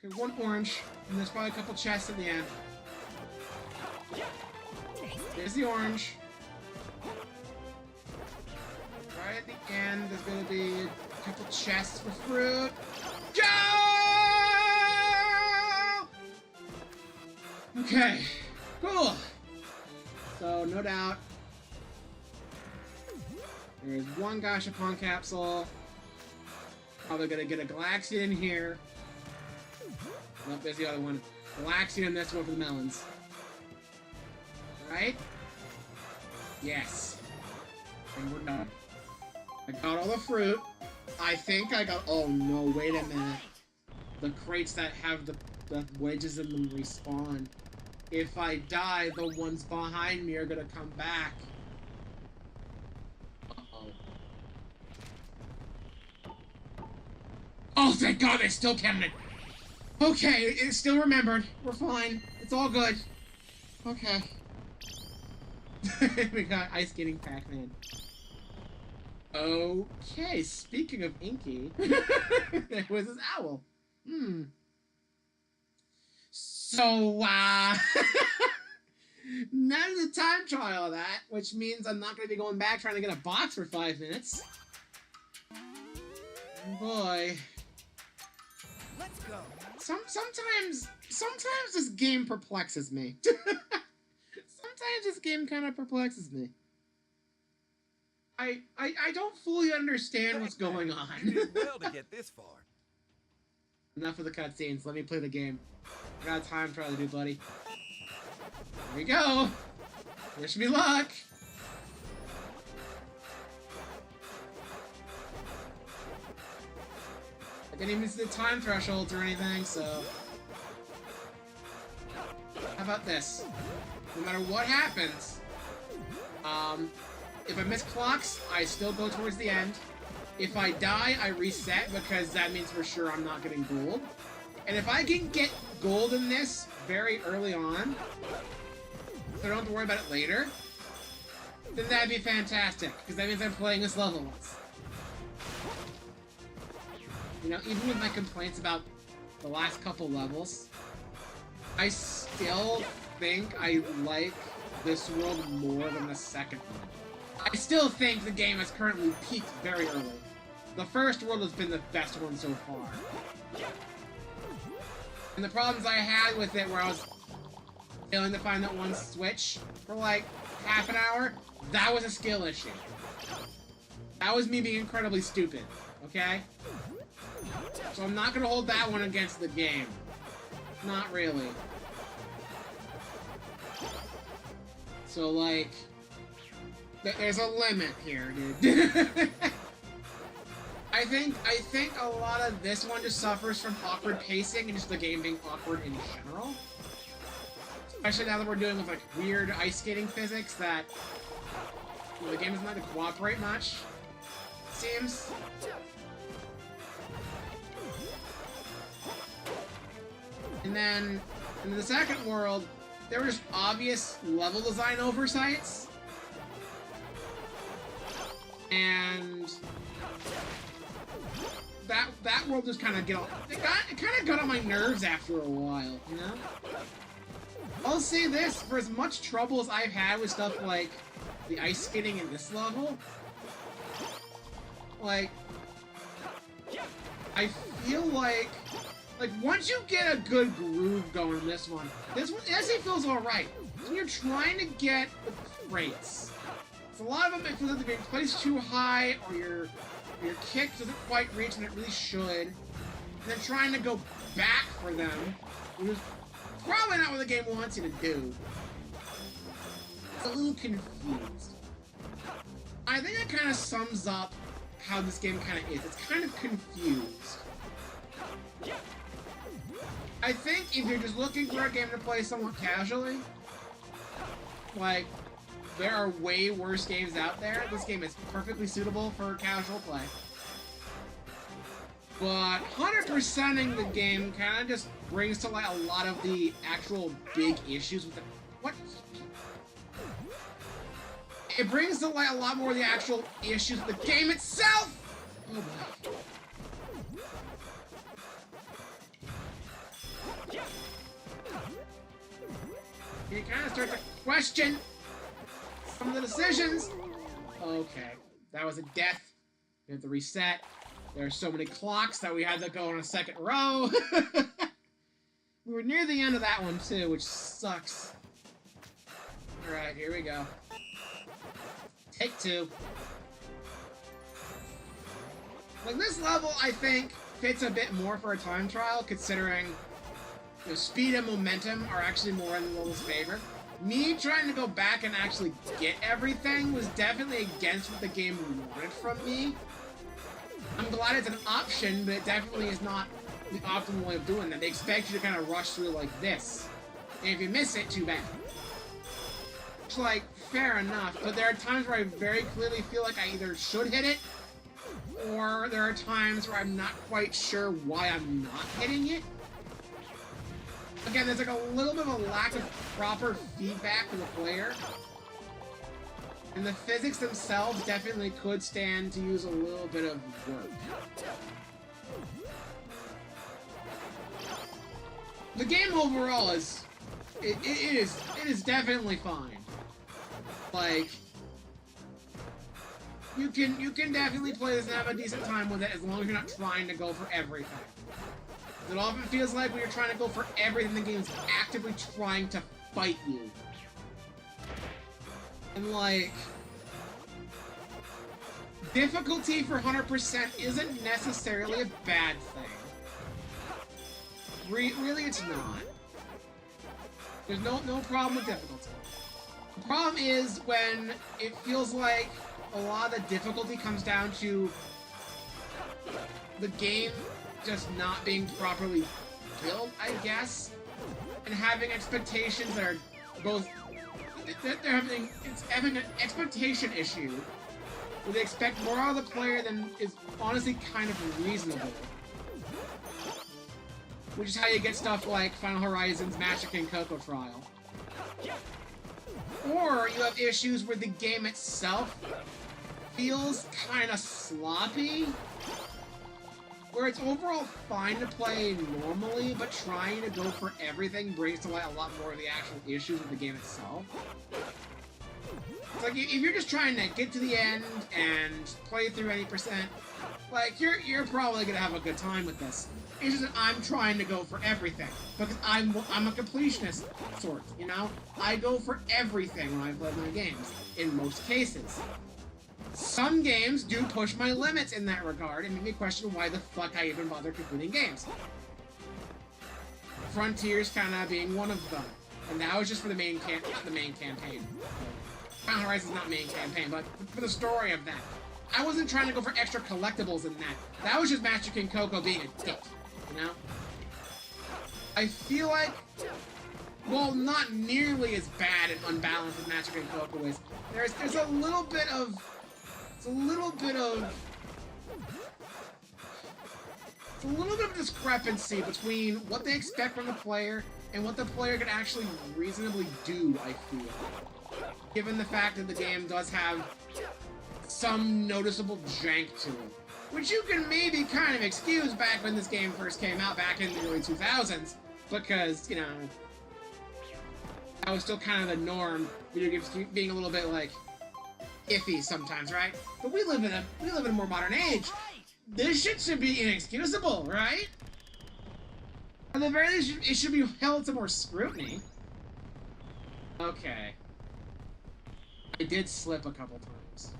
Okay, one orange, and there's probably a couple chests at the end. There's the orange. Right at the end, there's gonna be a couple chests for fruit. Go! Okay, cool. So, no doubt, there's one Gashapon capsule. Probably gonna get a Galaxian in here. Nope, there's the other one. Galaxian, and this one for the melons. Right? Yes. And we're done. I got all the fruit. I think I got... Oh no, wait a minute. The crates that have the wedges in them respawn. If I die, the ones behind me are gonna come back. Oh, thank God, they still counted. Okay, it's still remembered. We're fine. It's all good. Okay. We got ice skating Pac-Man. Okay, speaking of Inky, there was this owl. So, none of the time trial of that, which means I'm not going to be going back trying to get a box for 5 minutes. Boy. Let's go. Sometimes this game perplexes me. sometimes this game kind of perplexes me. I don't fully understand what's going on. You did well to get this far. Enough of the cutscenes. Let me play the game. I got a time trial to do, buddy. Here we go. Wish me luck. I didn't even see the time thresholds or anything, so... How about this? No matter what happens, if I miss clocks, I still go towards the end. If I die, I reset, because that means for sure I'm not getting gold. And if I can get gold in this very early on, so I don't have to worry about it later, then that'd be fantastic, because that means I'm playing this level once. You know, even with my complaints about the last couple levels, I still think I like this world more than the second one. I still think the game has currently peaked very early. The first world has been the best one so far. And the problems I had with it, where I was failing to find that one switch for like half an hour, that was a skill issue. That was me being incredibly stupid, okay? So I'm not gonna hold that one against the game. Not really. So, like, there's a limit here, dude. I think a lot of this one just suffers from awkward pacing and just the game being awkward in general. Especially now that we're dealing with, like, weird ice skating physics that, you know, the game doesn't like to cooperate much, it seems. And then, in the second world, there were just obvious level design oversights. And that world just kind of it kind of got on my nerves after a while, you know? I'll say this, for as much trouble as I've had with stuff like the ice skating in this level, like, I feel like once you get a good groove going in this one actually feels alright. When you're trying to get the crates, so a lot of them it feels like they're being placed too high, or your kick doesn't quite reach when it really should, and then trying to go back for them, which is probably not what the game wants you to do. It's a little confused. I think that kind of sums up how this game kind of is. It's kind of confused. I think if you're just looking for a game to play somewhat casually, like, there are way worse games out there. This game is perfectly suitable for casual play. But 100%ing the game kind of just brings to light a lot of the actual big issues with it. What? It brings to light a lot more of the actual issues with the game itself! Oh boy. You kind of start to question some of the decisions. Okay, that was a death. We have to reset. There are so many clocks that we had to go on a second row. We were near the end of that one too, which sucks. Alright, here we go. Take two. Like, this level, I think, fits a bit more for a time trial, considering the speed and momentum are actually more in the level's favor. Me trying to go back and actually get everything was definitely against what the game wanted from me. I'm glad it's an option, but it definitely is not the optimal way of doing that. They expect you to kind of rush through like this. And if you miss it, too bad. It's like, fair enough, but there are times where I very clearly feel like I either should hit it, or there are times where I'm not quite sure why I'm not hitting it. Again, there's like a little bit of a lack of proper feedback from the player. And the physics themselves definitely could stand to use a little bit of work. The game overall is... It is definitely fine. Like... You can definitely play this and have a decent time with it as long as you're not trying to go for everything. It often feels like when you're trying to go for everything, the game's actively trying to fight you. And, like, difficulty for 100% isn't necessarily a bad thing. Really, it's not. There's no problem with difficulty. The problem is when it feels like a lot of the difficulty comes down to the game just not being properly built, I guess, and having expectations that are both... It's having an expectation issue where they expect more out of the player than is honestly kind of reasonable. Which is how you get stuff like Final Horizon's Magic and Coco Trial. Or you have issues where the game itself feels kind of sloppy, where it's overall fine to play normally, but trying to go for everything brings to light a lot more of the actual issues with the game itself. It's like, if you're just trying to get to the end and play through 80%, like, you're probably gonna have a good time with this. It's just that I'm trying to go for everything, because I'm a completionist, sort, you know? I go for everything when I play my games, in most cases. Some games do push my limits in that regard, and make me question why the fuck I even bother completing games. Frontiers kind of being one of them, and that was just for the main not the main campaign. Final Horizon's not main campaign, but for the story of that. I wasn't trying to go for extra collectibles in that. That was just Master King Coco being a dick, you know? I feel like, well, not nearly as bad and unbalanced as Master King Coco is. There's a little bit of... It's a little bit of discrepancy between what they expect from the player and what the player can actually reasonably do, I feel. Given the fact that the game does have some noticeable jank to it. Which you can maybe kind of excuse back when this game first came out, back in the early 2000s. Because, you know, that was still kind of the norm, video games being a little bit, like, iffy sometimes, right? But we live in a more modern age. This shit should be inexcusable, right? At the very least, it should be held to more scrutiny. Okay. I did slip a couple times.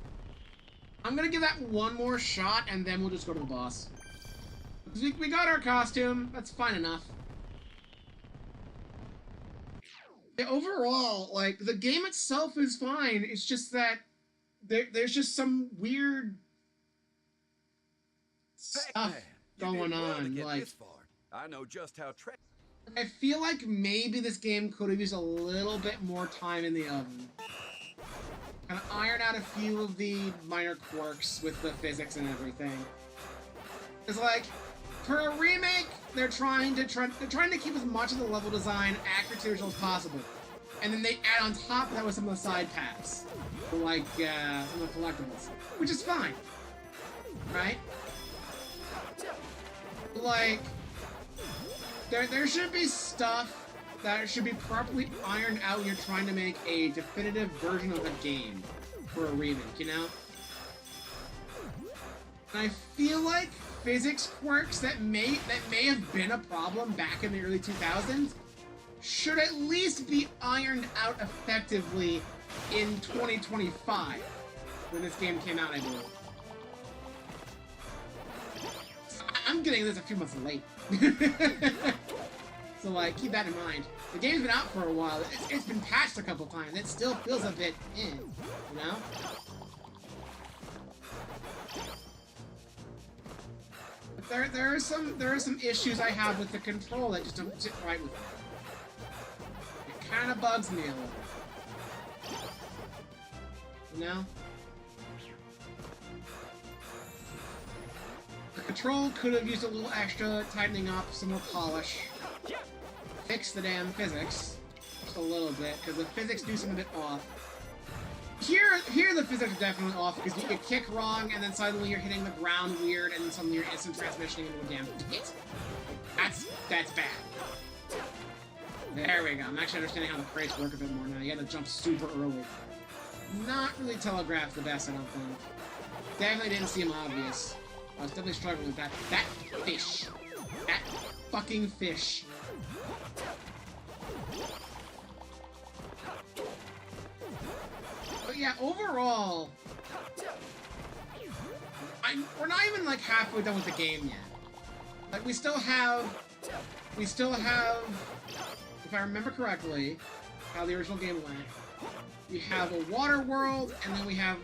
I'm gonna give that one more shot, and then we'll just go to the boss. We got our costume. That's fine enough. Yeah, overall, like, the game itself is fine. It's just that there's just some weird stuff going on. Like, I know just how I feel like maybe this game could have used a little bit more time in the oven. Kind of iron out a few of the minor quirks with the physics and everything. It's like, for a remake, they're trying to keep as much of the level design accurate to the original as possible. And then they add on top of that with some of the side paths. Like, some of the collectibles. Which is fine. Right? Like, there should be stuff that should be properly ironed out when you're trying to make a definitive version of a game for a remake, you know? And I feel like physics quirks that may have been a problem back in the early 2000s should at least be ironed out effectively in 2025, when this game came out, I believe. I'm getting this a few months late. So, like, keep that in mind. The game's been out for a while. It's been patched a couple times. It still feels a bit you know? But there are some issues I have with the control that just don't sit right with me. It kind of bugs me a little. You know? The control could have used a little extra tightening up, some more polish. Fix the damn physics. Just a little bit, because the physics do seem a bit off. Here the physics are definitely off, because you kick wrong, and then suddenly you're hitting the ground weird, and then suddenly you're instant transmissioning into a damn pit. That's bad. There we go. I'm actually understanding how the crates work a bit more now. You gotta jump super early. Not really telegraphed the best, I don't think. Definitely didn't seem obvious. I was definitely struggling with that. That fish. That fucking fish. yeah, overall, we're not even like halfway done with the game yet. Like we still have, if I remember correctly, how the original game went. We have a water world, and then we have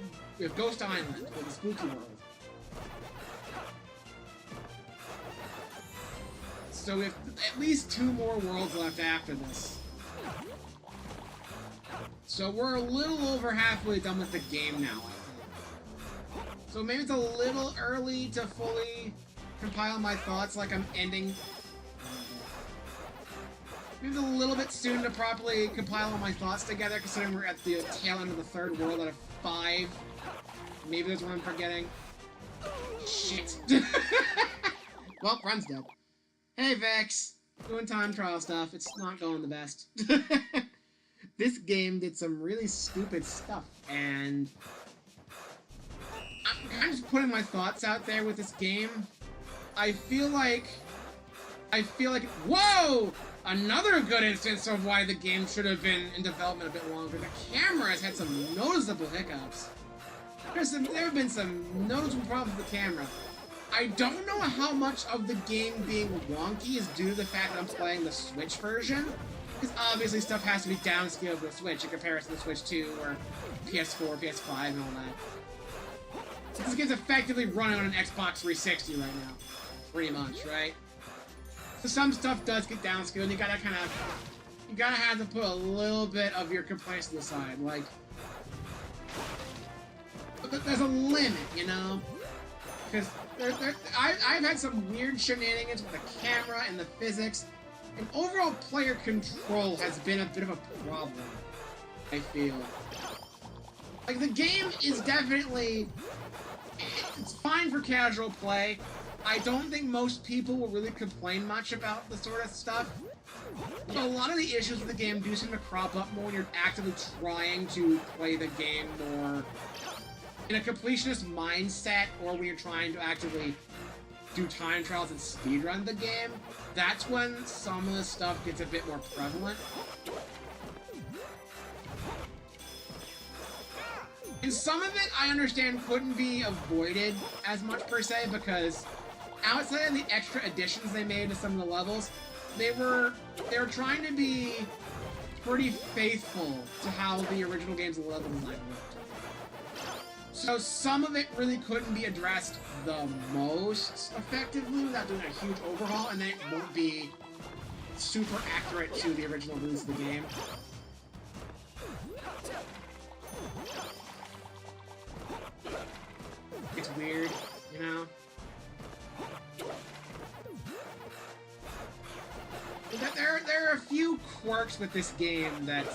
Ghost Island, or the spooky world. So we have at least 2 more worlds left after this. So we're a little over halfway done with the game now, I think. So maybe it's a little early to fully compile my thoughts like I'm ending. Maybe it's a little bit soon to properly compile all my thoughts together, considering we're at the tail end of the 3rd world out of 5. Maybe there's one I'm forgetting. Shit. Well, Run's dead. Hey, Vex. Doing time trial stuff. It's not going the best. This game did some really stupid stuff, and I'm kind of just putting my thoughts out there with this game. I feel like, whoa! Another good instance of why the game should have been in development a bit longer. The camera has had some noticeable hiccups. There have been some noticeable problems with the camera. I don't know how much of the game being wonky is due to the fact that I'm playing the Switch version. Because obviously stuff has to be downscaled to the Switch in comparison to the Switch 2 or PS4, PS5 and all that. This game's effectively running on an Xbox 360 right now. Pretty much, right? So some stuff does get downscaled, and you gotta have to put a little bit of your complaints to the side. Like, there's a limit, you know? Because I've had some weird shenanigans with the camera and the physics, and overall player control has been a bit of a problem, I feel. Like, the game is definitely... It's fine for casual play. I don't think most people will really complain much about the sort of stuff. But a lot of the issues with the game do seem to crop up more when you're actively trying to play the game more in a completionist mindset, or when you're trying to actively do time trials and speedrun the game. That's when some of the stuff gets a bit more prevalent. And some of it, I understand, couldn't be avoided as much per se, because outside of the extra additions they made to some of the levels, they were trying to be pretty faithful to how the original game's level design worked. So some of it really couldn't be addressed the most effectively without doing a huge overhaul, and then it won't be super accurate to the original rules of the game. It's weird, you know? There are a few quirks with this game that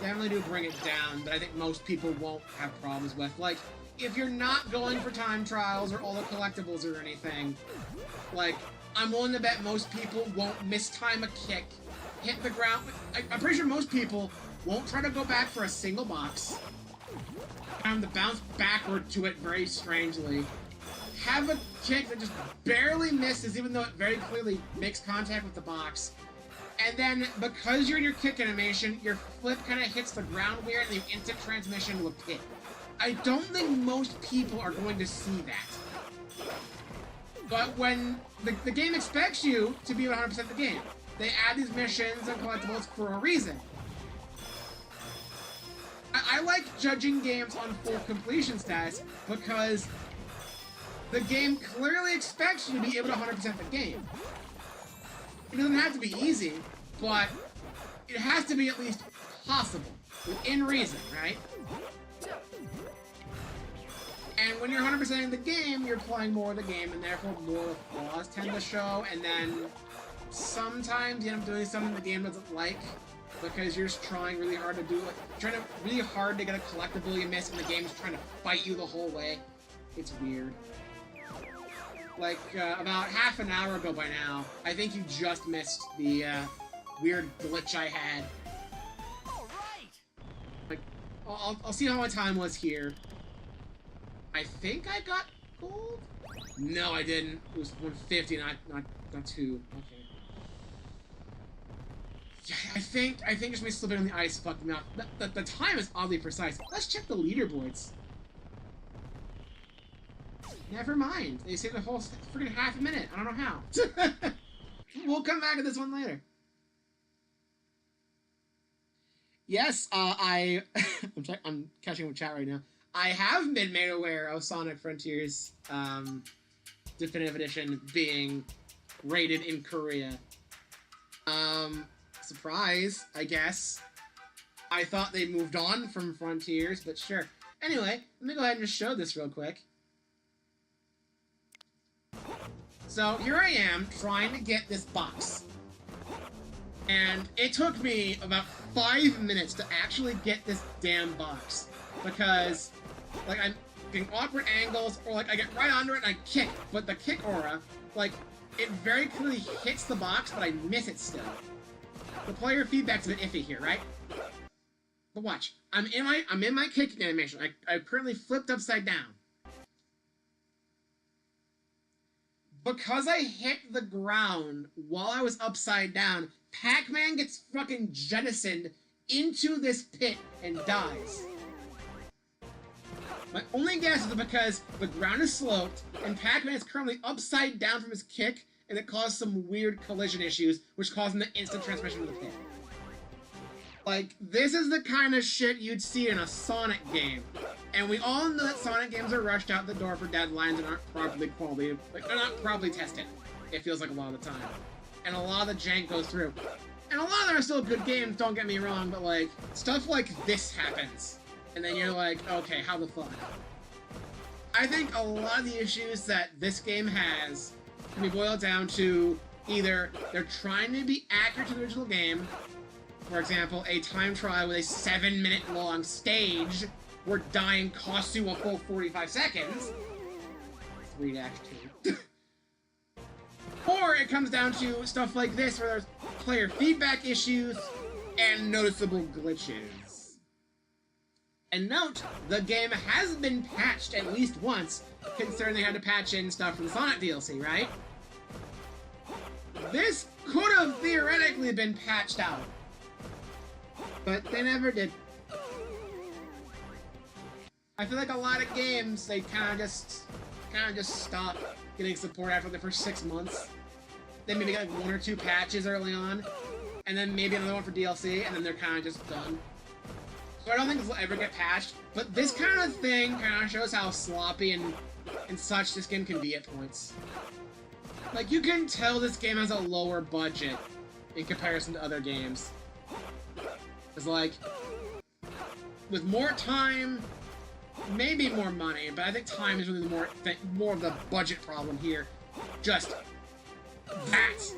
definitely do bring it down, but I think most people won't have problems with. Like, if you're not going for time trials or all the collectibles or anything, like, I'm willing to bet most people won't mistime a kick, hit the ground. I'm pretty sure most people won't try to go back for a single box, and to bounce backward to it very strangely. Have a kick that just barely misses, even though it very clearly makes contact with the box. And then, because you're in your kick animation, your flip kind of hits the ground weird, and you instant transmission to a pit. I don't think most people are going to see that. But when the game expects you to be 100% the game, they add these missions and collectibles for a reason. I like judging games on full completion status because the game clearly expects you to be able to 100% the game. It doesn't have to be easy, but it has to be at least possible, within reason, right? And when you're 100%ing the game, you're playing more of the game, and therefore more flaws tend to show, and then sometimes you end up doing something the game doesn't like, because you're just trying really hard to do it. Really hard to get a collectible you miss, and the game's trying to fight you the whole way. It's weird. Like, about half an hour ago by now, I think you just missed the, weird glitch I had. Like, I'll see how my time was here. I think I got gold? No, I didn't. It was 150, not 2. Okay. Yeah, I think just me slipping on the ice fucked me up. The time is oddly precise. Let's check the leaderboards. Never mind. They say the whole freaking half a minute. I don't know how. We'll come back to this one later. Yes, I'm catching up with chat right now. I have been made aware of Sonic Frontiers Definitive Edition being rated in Korea. Surprise, I guess. I thought they moved on from Frontiers, but sure. Anyway, let me go ahead and just show this real quick. So here I am trying to get this box. And it took me about 5 minutes to actually get this damn box. Because, like, I'm getting awkward angles, or like I get right under it and I kick. But the kick aura, like, it very clearly hits the box, but I miss it still. The player feedback's a bit iffy here, right? But watch. I'm in my kicking animation. I currently flipped upside down. Because I hit the ground while I was upside down, Pac-Man gets fucking jettisoned into this pit and dies. My only guess is because the ground is sloped, and Pac-Man is currently upside down from his kick, and it caused some weird collision issues, which caused him the instant transmission to the pit. Like, this is the kind of shit you'd see in a Sonic game. And we all know that Sonic games are rushed out the door for deadlines and aren't properly quality, like, they're not properly tested, it feels like a lot of the time. And a lot of the jank goes through. And a lot of them are still good games, don't get me wrong, but like, stuff like this happens. And then you're like, okay, how the fuck? I think a lot of the issues that this game has can be boiled down to either they're trying to be accurate to the original game, for example, a time trial with a 7-minute long stage where dying costs you a full 45 seconds. 3-2. Or it comes down to stuff like this where there's player feedback issues and noticeable glitches. And note, the game has been patched at least once, considering they had to patch in stuff from the Sonic DLC, right? This could have theoretically been patched out. But they never did. I feel like a lot of games, they kind of just stop getting support after the first 6 months. Then maybe get like 1 or 2 patches early on, and then maybe another one for DLC, and then they're kind of just done. So I don't think this will ever get patched, but this kind of thing kind of shows how sloppy and such this game can be at points. Like, you can tell this game has a lower budget in comparison to other games. It's like, with more time, maybe more money, but I think time is really more of the budget problem here. Just that.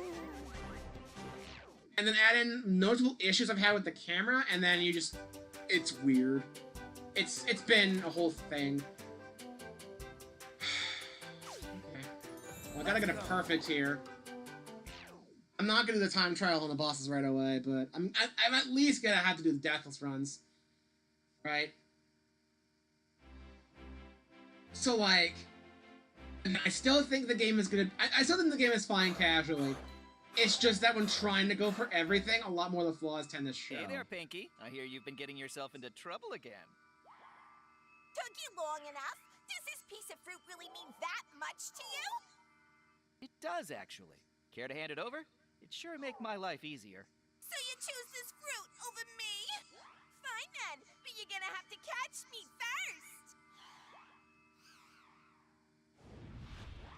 And then add in notable issues I've had with the camera, and then you just, it's weird. It's been a whole thing. Okay. Well, I gotta get a perfect here. I'm not gonna do the time trial on the bosses right away, but I'm at least gonna have to do the deathless runs. Right? So, like, I still think the game is gonna... I still think the game is fine casually. It's just that when trying to go for everything, a lot more of the flaws tend to show. Hey there, Pinky. I hear you've been getting yourself into trouble again. Took you long enough? Does this piece of fruit really mean that much to you? It does, actually. Care to hand it over? It'd sure make my life easier. So you choose this fruit over me? Fine then, but you're gonna have to catch me first.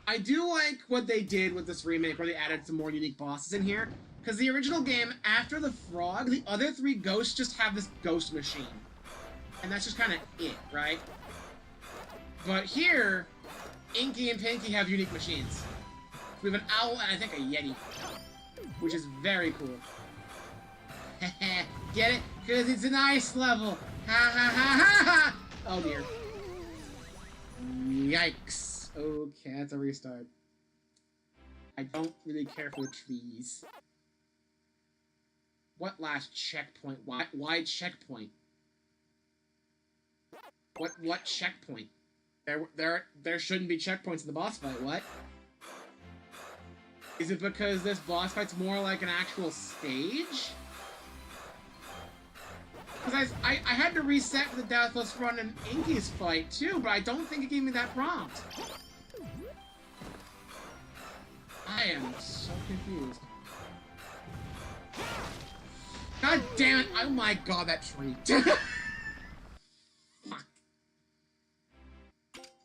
I do like what they did with this remake, where they added some more unique bosses in here. Because the original game, after the frog, the other 3 ghosts just have this ghost machine. And that's just kind of it, right? But here, Inky and Pinky have unique machines. We have an owl and I think a yeti. Which is very cool. Get it? Because it's an ice level. Ha ha ha ha ha! Oh dear. Yikes. Okay, that's a restart. I don't really care for the trees. What last checkpoint? Why checkpoint? What checkpoint? There shouldn't be checkpoints in the boss fight, what? Is it because this boss fight's more like an actual stage? Because I had to reset for the Deathless Run and Inky's fight, too, but I don't think it gave me that prompt. I am so confused. God damn it! Oh my god, that tree. Fuck.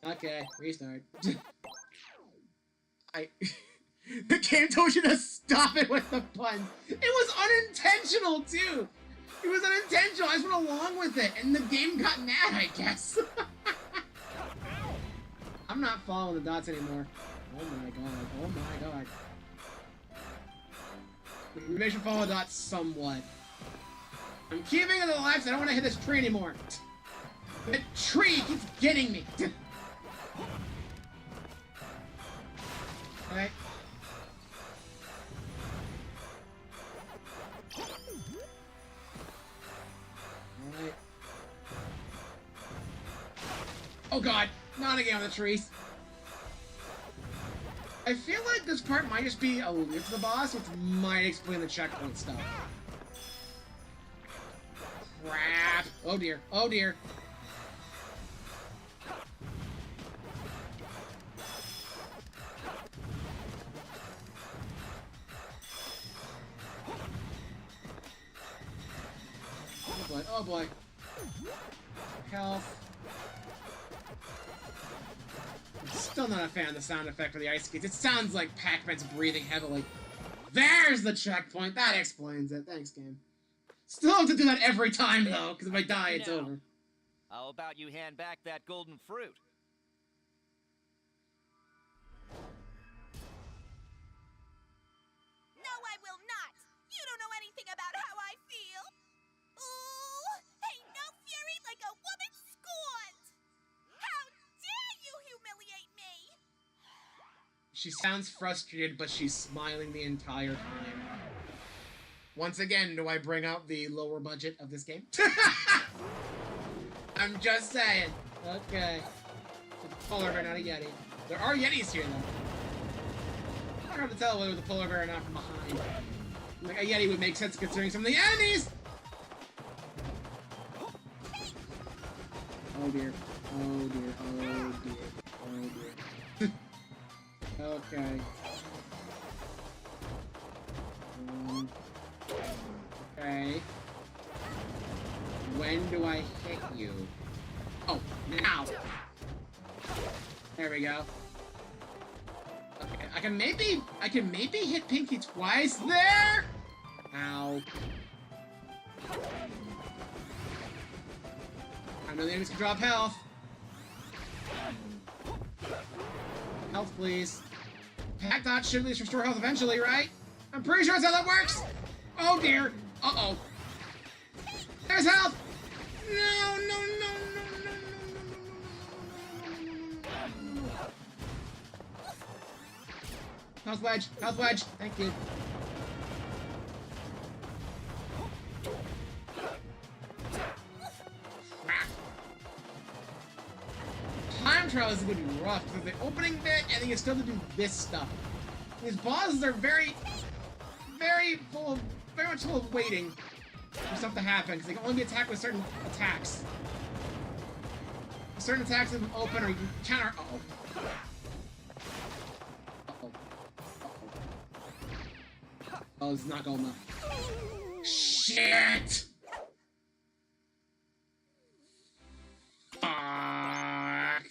Okay, restart. The game told you to stop it with the puns. It was unintentional, too! It was unintentional, I just went along with it, and the game got mad, I guess. I'm not following the dots anymore. Oh my god, oh my god. Maybe I should follow the dots somewhat. I'm keeping it alive because I don't want to hit this tree anymore. The tree keeps getting me. Alright. Alright. Oh god, not again with the trees. I feel like this part might just be a loop to the boss, which might explain the checkpoint stuff. Crap! Oh dear, oh dear. Oh boy, oh boy. Health. Still not a fan of the sound effect for the ice skates. It sounds like Pac-Man's breathing heavily. There's the checkpoint. That explains it. Thanks, game. Still have to do that every time, though, because if I die, it's over. How about you hand back that golden fruit? No, I will not. You don't know anything about how I feel. Ooh, ain't no fury like a woman scorned. How dare you humiliate me? She sounds frustrated, but she's smiling the entire time. Once again, do I bring out the lower budget of this game? I'm just saying. Okay. It's a polar bear, not a yeti. There are yetis here, though. I don't have to tell whether the polar bear or not from behind. Like, a yeti would make sense considering some of the enemies! Oh dear. Oh dear. Oh dear. Oh dear. Okay. Okay. When do I hit you? Oh, now! There we go. Okay, I can maybe hit Pinky twice there? Ow. I know the enemies can drop health. Health, please. Pack dot should at least restore health eventually, right? I'm pretty sure that's how that works! Oh dear! Uh-oh. There's health! No, no, no, no, no, no, no, no. Health wedge! Health wedge! Thank you. Crap. Time trial is going to be rough because the opening bit and then you still have to do this stuff. These bosses are very much full of waiting for stuff to happen, because they can only be attacked with certain attacks. Certain attacks leave them open, or you can counter. Uh-oh. Uh-oh. Uh-oh. Oh, it's not going enough. Shit! Fuck!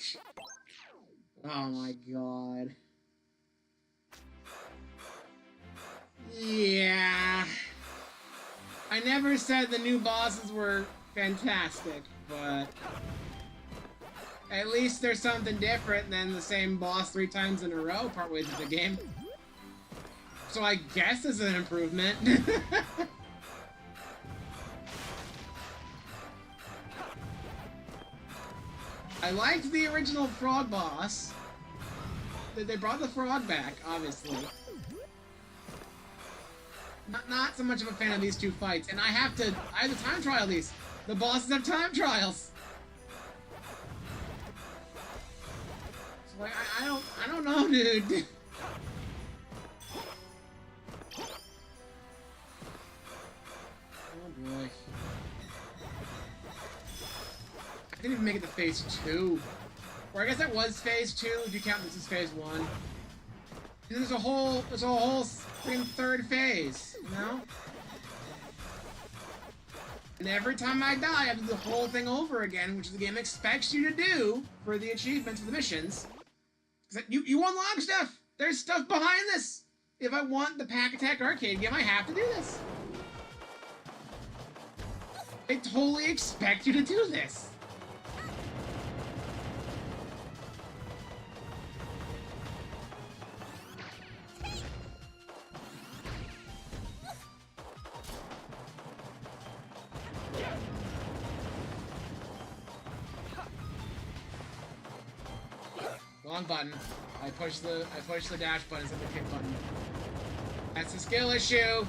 Oh my god. Yeah. I never said the new bosses were fantastic, but at least there's something different than the same boss 3 times in a row partway through the game. So I guess it's an improvement. I liked the original frog boss. They brought the frog back, obviously. Not so much of a fan of these two fights, and I have to time trial these. The bosses have time trials. So like, I don't know, dude. Oh boy. I didn't even make it to phase 2. Or I guess that was phase 2 if you count this as phase 1. And there's a whole freaking third phase, you know? And every time I die, I have to do the whole thing over again, which the game expects you to do for the achievements, for the missions. You unlock stuff! There's stuff behind this! If I want the Pac-Attack arcade game, I have to do this. They totally expect you to do this. Wrong button. I push the dash button instead of the kick button. That's a skill issue.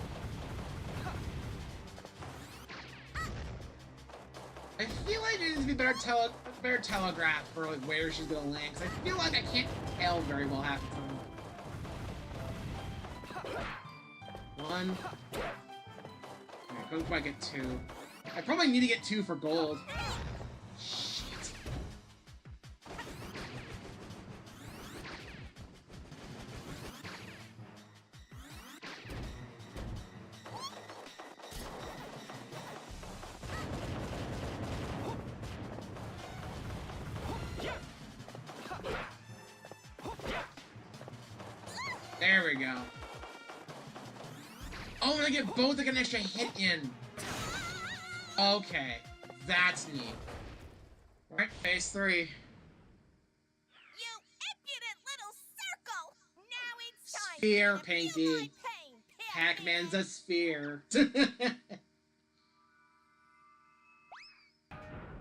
I feel like there needs to be better telegraph for like where she's gonna land. 'Cause I feel like I can't tell very well half the time. 1. Alright, go if I get 2. I probably need to get 2 for gold. There we go. Oh, and I get both like an extra hit in. Okay, that's neat. Alright, phase 3. You impudent little circle! Now it's time Sphere, to feel Pinky. my pain, Pac-Man's a sphere. This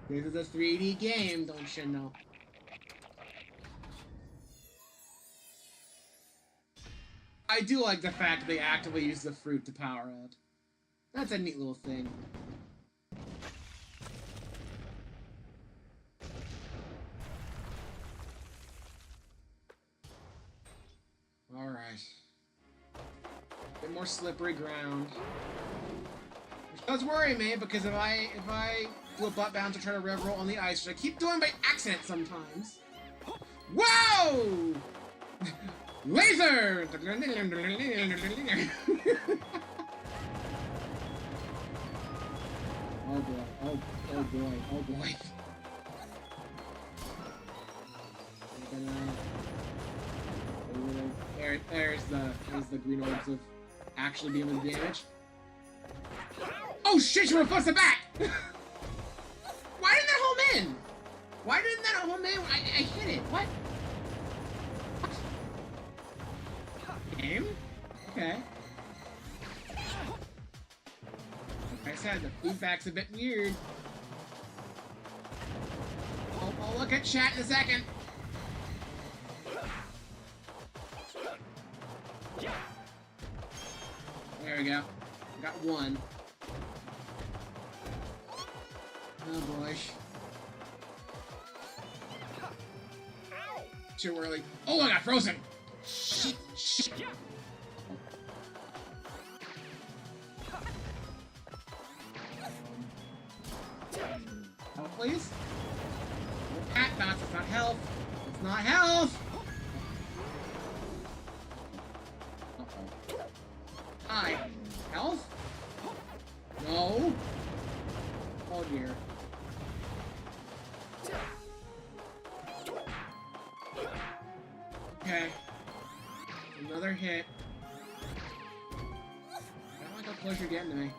is a 3D game, don't you know? I do like the fact that they actively use the fruit to power up. That's a neat little thing. Alright. A bit more slippery ground. Which does worry me, because if I do a butt bounce or try to rev roll on the ice, which I keep doing by accident sometimes. Whoa! Laser! Oh boy, oh boy, oh boy. There's the green orbs of actually being able to damage. Oh shit, you were busted back! Why didn't that home in? Why didn't that home in? I hit it. What? Game? Okay. Like I said, the feedback's a bit weird. I'll look at chat in a second. There we go. Got 1. Oh boy. Too early. Oh, I got frozen! Shit, shit. Health, please? Pat bounce, it's not health. It's not health! Uh-oh. Hi. Health? No. Oh dear. Okay. Another hit. I don't like how close you're getting to me.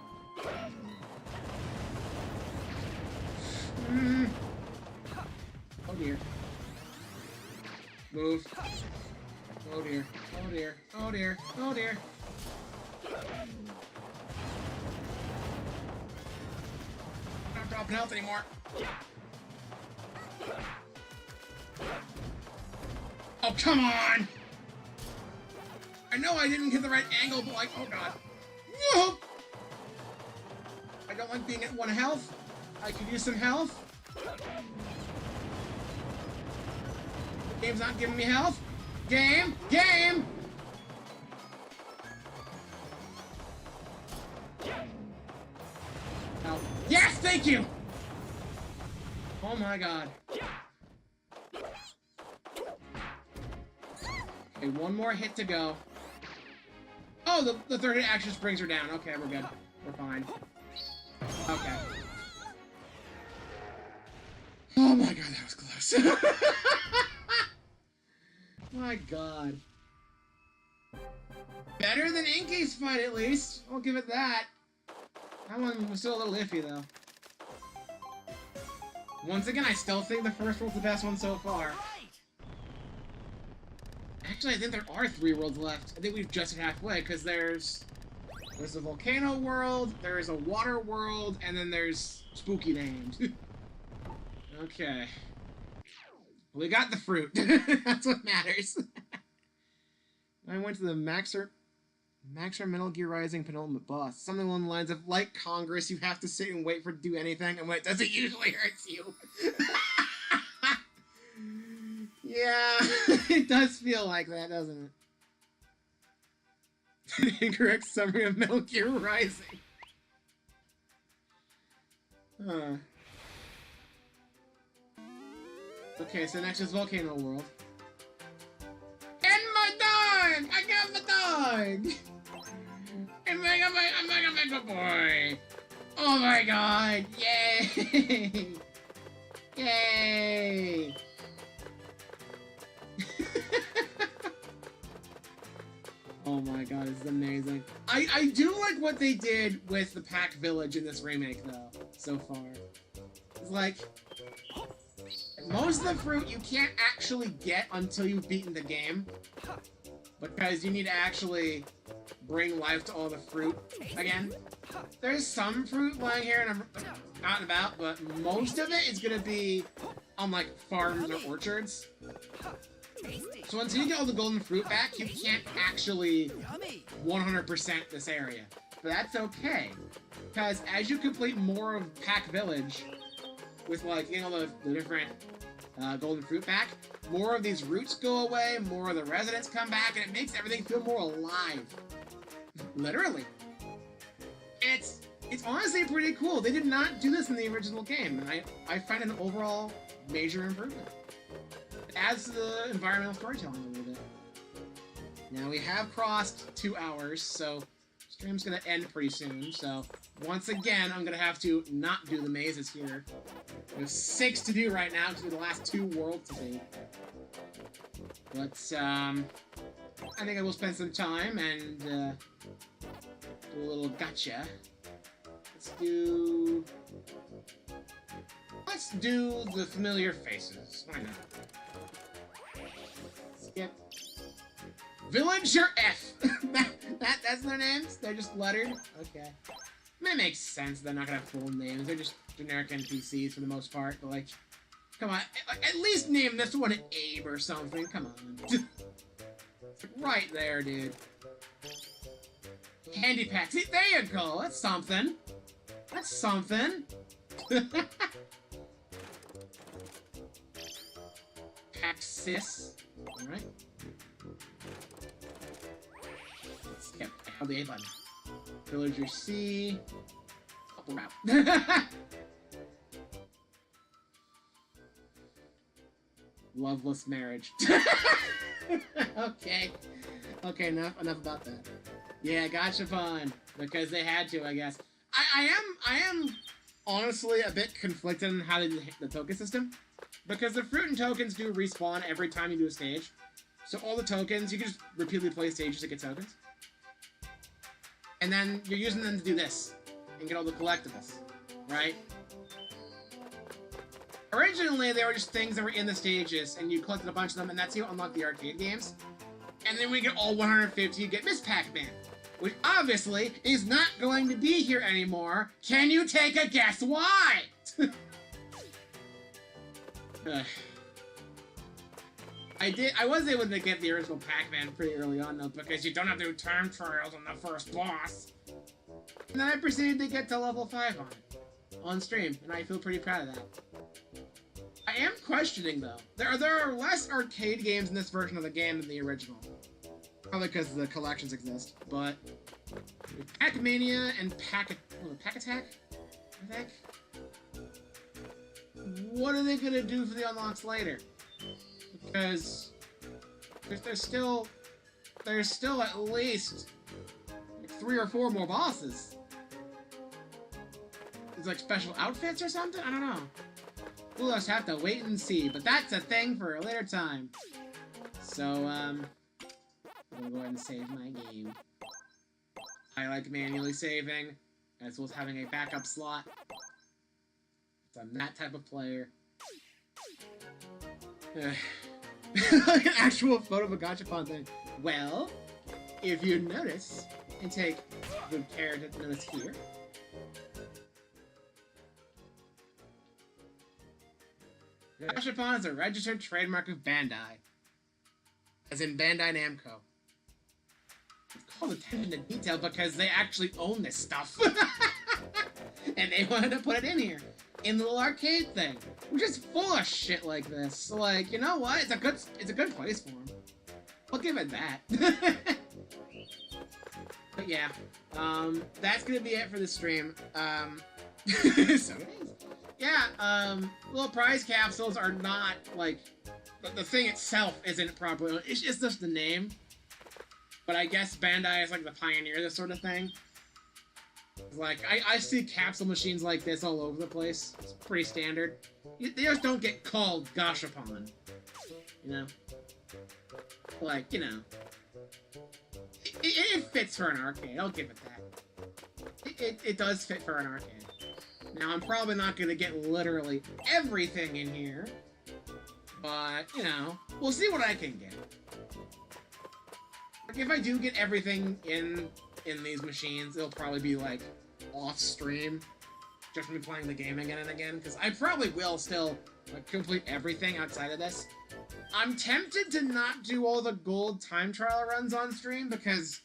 Oh dear. Move. Oh dear. Oh dear. Oh dear. Oh dear. I'm not dropping health anymore. Oh, come on! I know I didn't hit the right angle, but like, oh god. Whoa! I don't like being at 1 health. I could use some health. The game's not giving me health. Game! Game! Oh. Yes, thank you! Come Oh my god. Okay, one more hit to go. Oh, the third hit actually just brings her down. Okay, we're good. We're fine. Okay. Oh my god, that was close. My god. Better than Inky's fight, at least. I'll give it that. That one was still a little iffy, though. Once again, I still think the first world's the best one so far. Actually, I think there are 3 worlds left. I think we've just hit halfway, because there's a volcano world, there's a water world, and then there's spooky names. Okay. We got the fruit. That's what matters. I went to the Maxer Metal Gear Rising penultimate boss. Something along the lines of, like Congress, you have to sit and wait for it to do anything, and when it doesn't, usually hurts you. Yeah, it does feel like that, doesn't it? Incorrect summary of Metal Gear Rising. Huh. Okay, so next is Volcano World. And my dog! I got my dog! And Mega Boy! Oh my god! Yay! Yay! Oh my god, this is amazing. I do like what they did with the Pac Village in this remake, though, so far. It's like, most of the fruit you can't actually get until you've beaten the game, because you need to actually bring life to all the fruit again. There's some fruit lying here and out and about, but most of it is going to be on, like, farms or orchards. So until you get all the golden fruit back, you can't actually 100% this area. But that's okay, because as you complete more of Pac Village, with, like, getting all the different golden fruit back, more of these roots go away, more of the residents come back, and it makes everything feel more alive. Literally. It's honestly pretty cool. They did not do this in the original game, and I find it an overall major improvement. It adds to the environmental storytelling a little bit. Now we have crossed 2 hours, so stream's gonna end pretty soon, so once again, I'm gonna have to not do the mazes here. We have 6 to do right now, because we have the last 2 worlds to do. But, I think I will spend some time and, do a little gotcha. Let's do the familiar faces. Why not? Skip. Villager F! That's their names? They're just lettered? Okay. That makes sense. They're not gonna have full names. They're just generic NPCs for the most part. But, like, come on. At least name this one Abe or something. Come on. Right there, dude. Candy Pack. See, there you go. That's something. That's something. Paxis. Alright. Skip. Oh, the A button. Villager C. Couple route. Loveless marriage. Okay. Okay, enough about that. Yeah, gotcha fun. Because they had to, I guess. I am honestly a bit conflicted on how to do the token system. Because the fruit and tokens do respawn every time you do a stage. So all the tokens, you can just repeatedly play stages to get tokens. And then you're using them to do this. And get all the collectibles. Right? Originally, they were just things that were in the stages, and you collected a bunch of them, and that's how you unlock the arcade games. And then we get all 150, you get Miss Pac-Man, which obviously is not going to be here anymore. Can you take a guess why? I was able to get the original Pac-Man pretty early on, though, because you don't have to do time trials on the first boss. And then I proceeded to get to level 5 on it, on stream, and I feel pretty proud of that. I am questioning, though. There are less arcade games in this version of the game than the original. Probably because the collections exist, but Pac-Mania and Pac Attack, I think? what are they gonna do for the unlocks later? Because there's still at least 3 or 4 more bosses. It's like special outfits or something? I don't know. We'll just have to wait and see, but that's a thing for a later time. So, I'm gonna go ahead and save my game. I like manually saving, as well as having a backup slot. So I'm that type of player. Like an actual photo of a gachapon thing. Well, if you notice, and take good care to notice here, gachapon is a registered trademark of Bandai. As in Bandai Namco. It's called attention to detail because they actually own this stuff. And they wanted to put it in here. In the little arcade thing. Which is full of shit like this. So like, you know what? It's a good place for them. I'll give it that. But yeah. That's gonna be it for the stream. So it is. Yeah, little prize capsules are not, like, the thing itself isn't properly, it's just the name. But I guess Bandai is, like, the pioneer of this sort of thing. Like, I see capsule machines like this all over the place. It's pretty standard. They just don't get called gashapon. You know? Like, you know. It fits for an arcade, I'll give it that. It does fit for an arcade. Now, I'm probably not going to get literally everything in here, but, you know, we'll see what I can get. Like, if I do get everything in these machines, it'll probably be, like, off-stream, just me playing the game again and again, because I probably will still, like, complete everything outside of this. I'm tempted to not do all the gold time trial runs on stream, because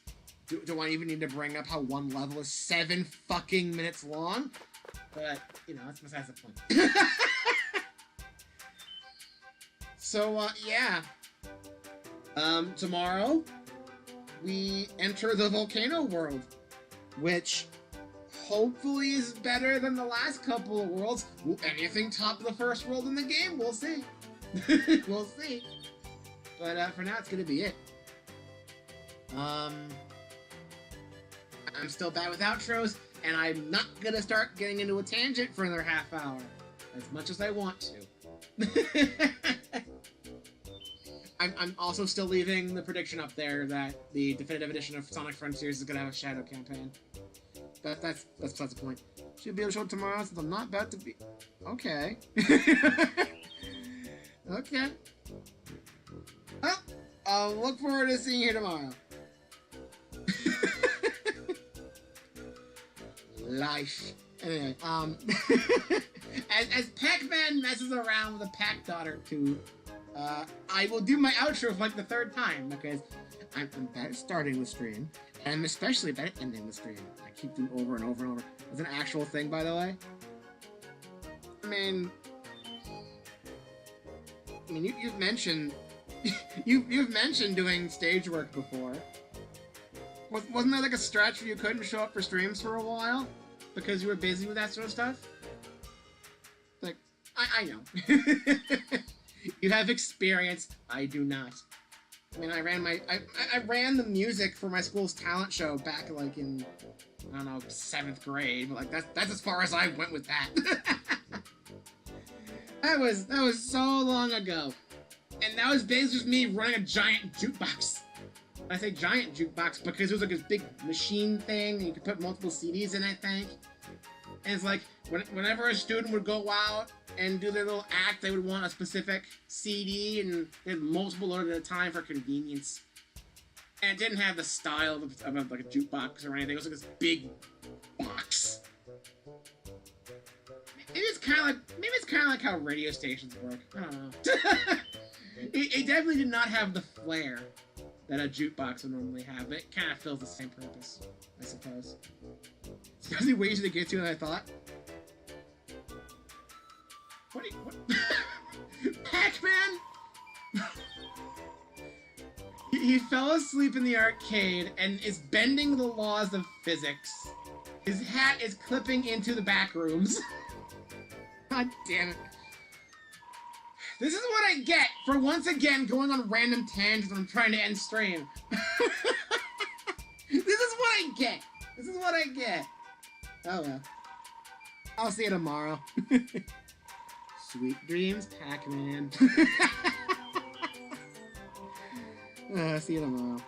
do I even need to bring up how one level is 7 fucking minutes long? But, you know, that's besides the point. So, yeah. Tomorrow, we enter the volcano world, which hopefully is better than the last couple of worlds. Will anything top the first world in the game? We'll see. We'll see. But, for now, it's gonna be it. I'm still bad with outros. And I'm not gonna start getting into a tangent for another half hour, as much as I want to. I'm also still leaving the prediction up there that the definitive edition of Sonic Frontiers is gonna have a shadow campaign. That's besides the point. Should be able to show it tomorrow since I'm not about to be. Okay. Okay. Well, I'll look forward to seeing you tomorrow. Life. Anyway, as Pac-Man messes around with a Pac dot or two, I will do my outro for like the 3rd time because I'm bad at starting the stream, and I'm especially bad at ending the stream. I keep doing over and over and over. It's an actual thing, by the way. I mean, you've mentioned you've mentioned doing stage work before. Wasn't there like a stretch where you couldn't show up for streams for a while because you were busy with that sort of stuff? Like, I know. You have experience. I do not. I mean, I ran the music for my school's talent show back like in, I don't know, 7th grade. But like that's as far as I went with that. That was so long ago, and that was basically just me running a giant jukebox. I say giant jukebox because it was like this big machine thing, and you could put multiple CDs in, I think. And it's like, whenever a student would go out and do their little act, they would want a specific CD, and they had multiple loaded at a time for convenience. And it didn't have the style of like a jukebox or anything. It was like this big box. Maybe it's kind of like how radio stations work. I don't know. It definitely did not have the flair that a jukebox would normally have, but it kind of fills the same purpose, I suppose. It's definitely way easier to get to than I thought. What? Pac-Man? He fell asleep in the arcade and is bending the laws of physics. His hat is clipping into the back rooms. God damn it. This is what I get for once again going on random tangents when I'm trying to end stream. This is what I get. This is what I get. Oh well. I'll see you tomorrow. Sweet dreams, Pac-Man. See you tomorrow.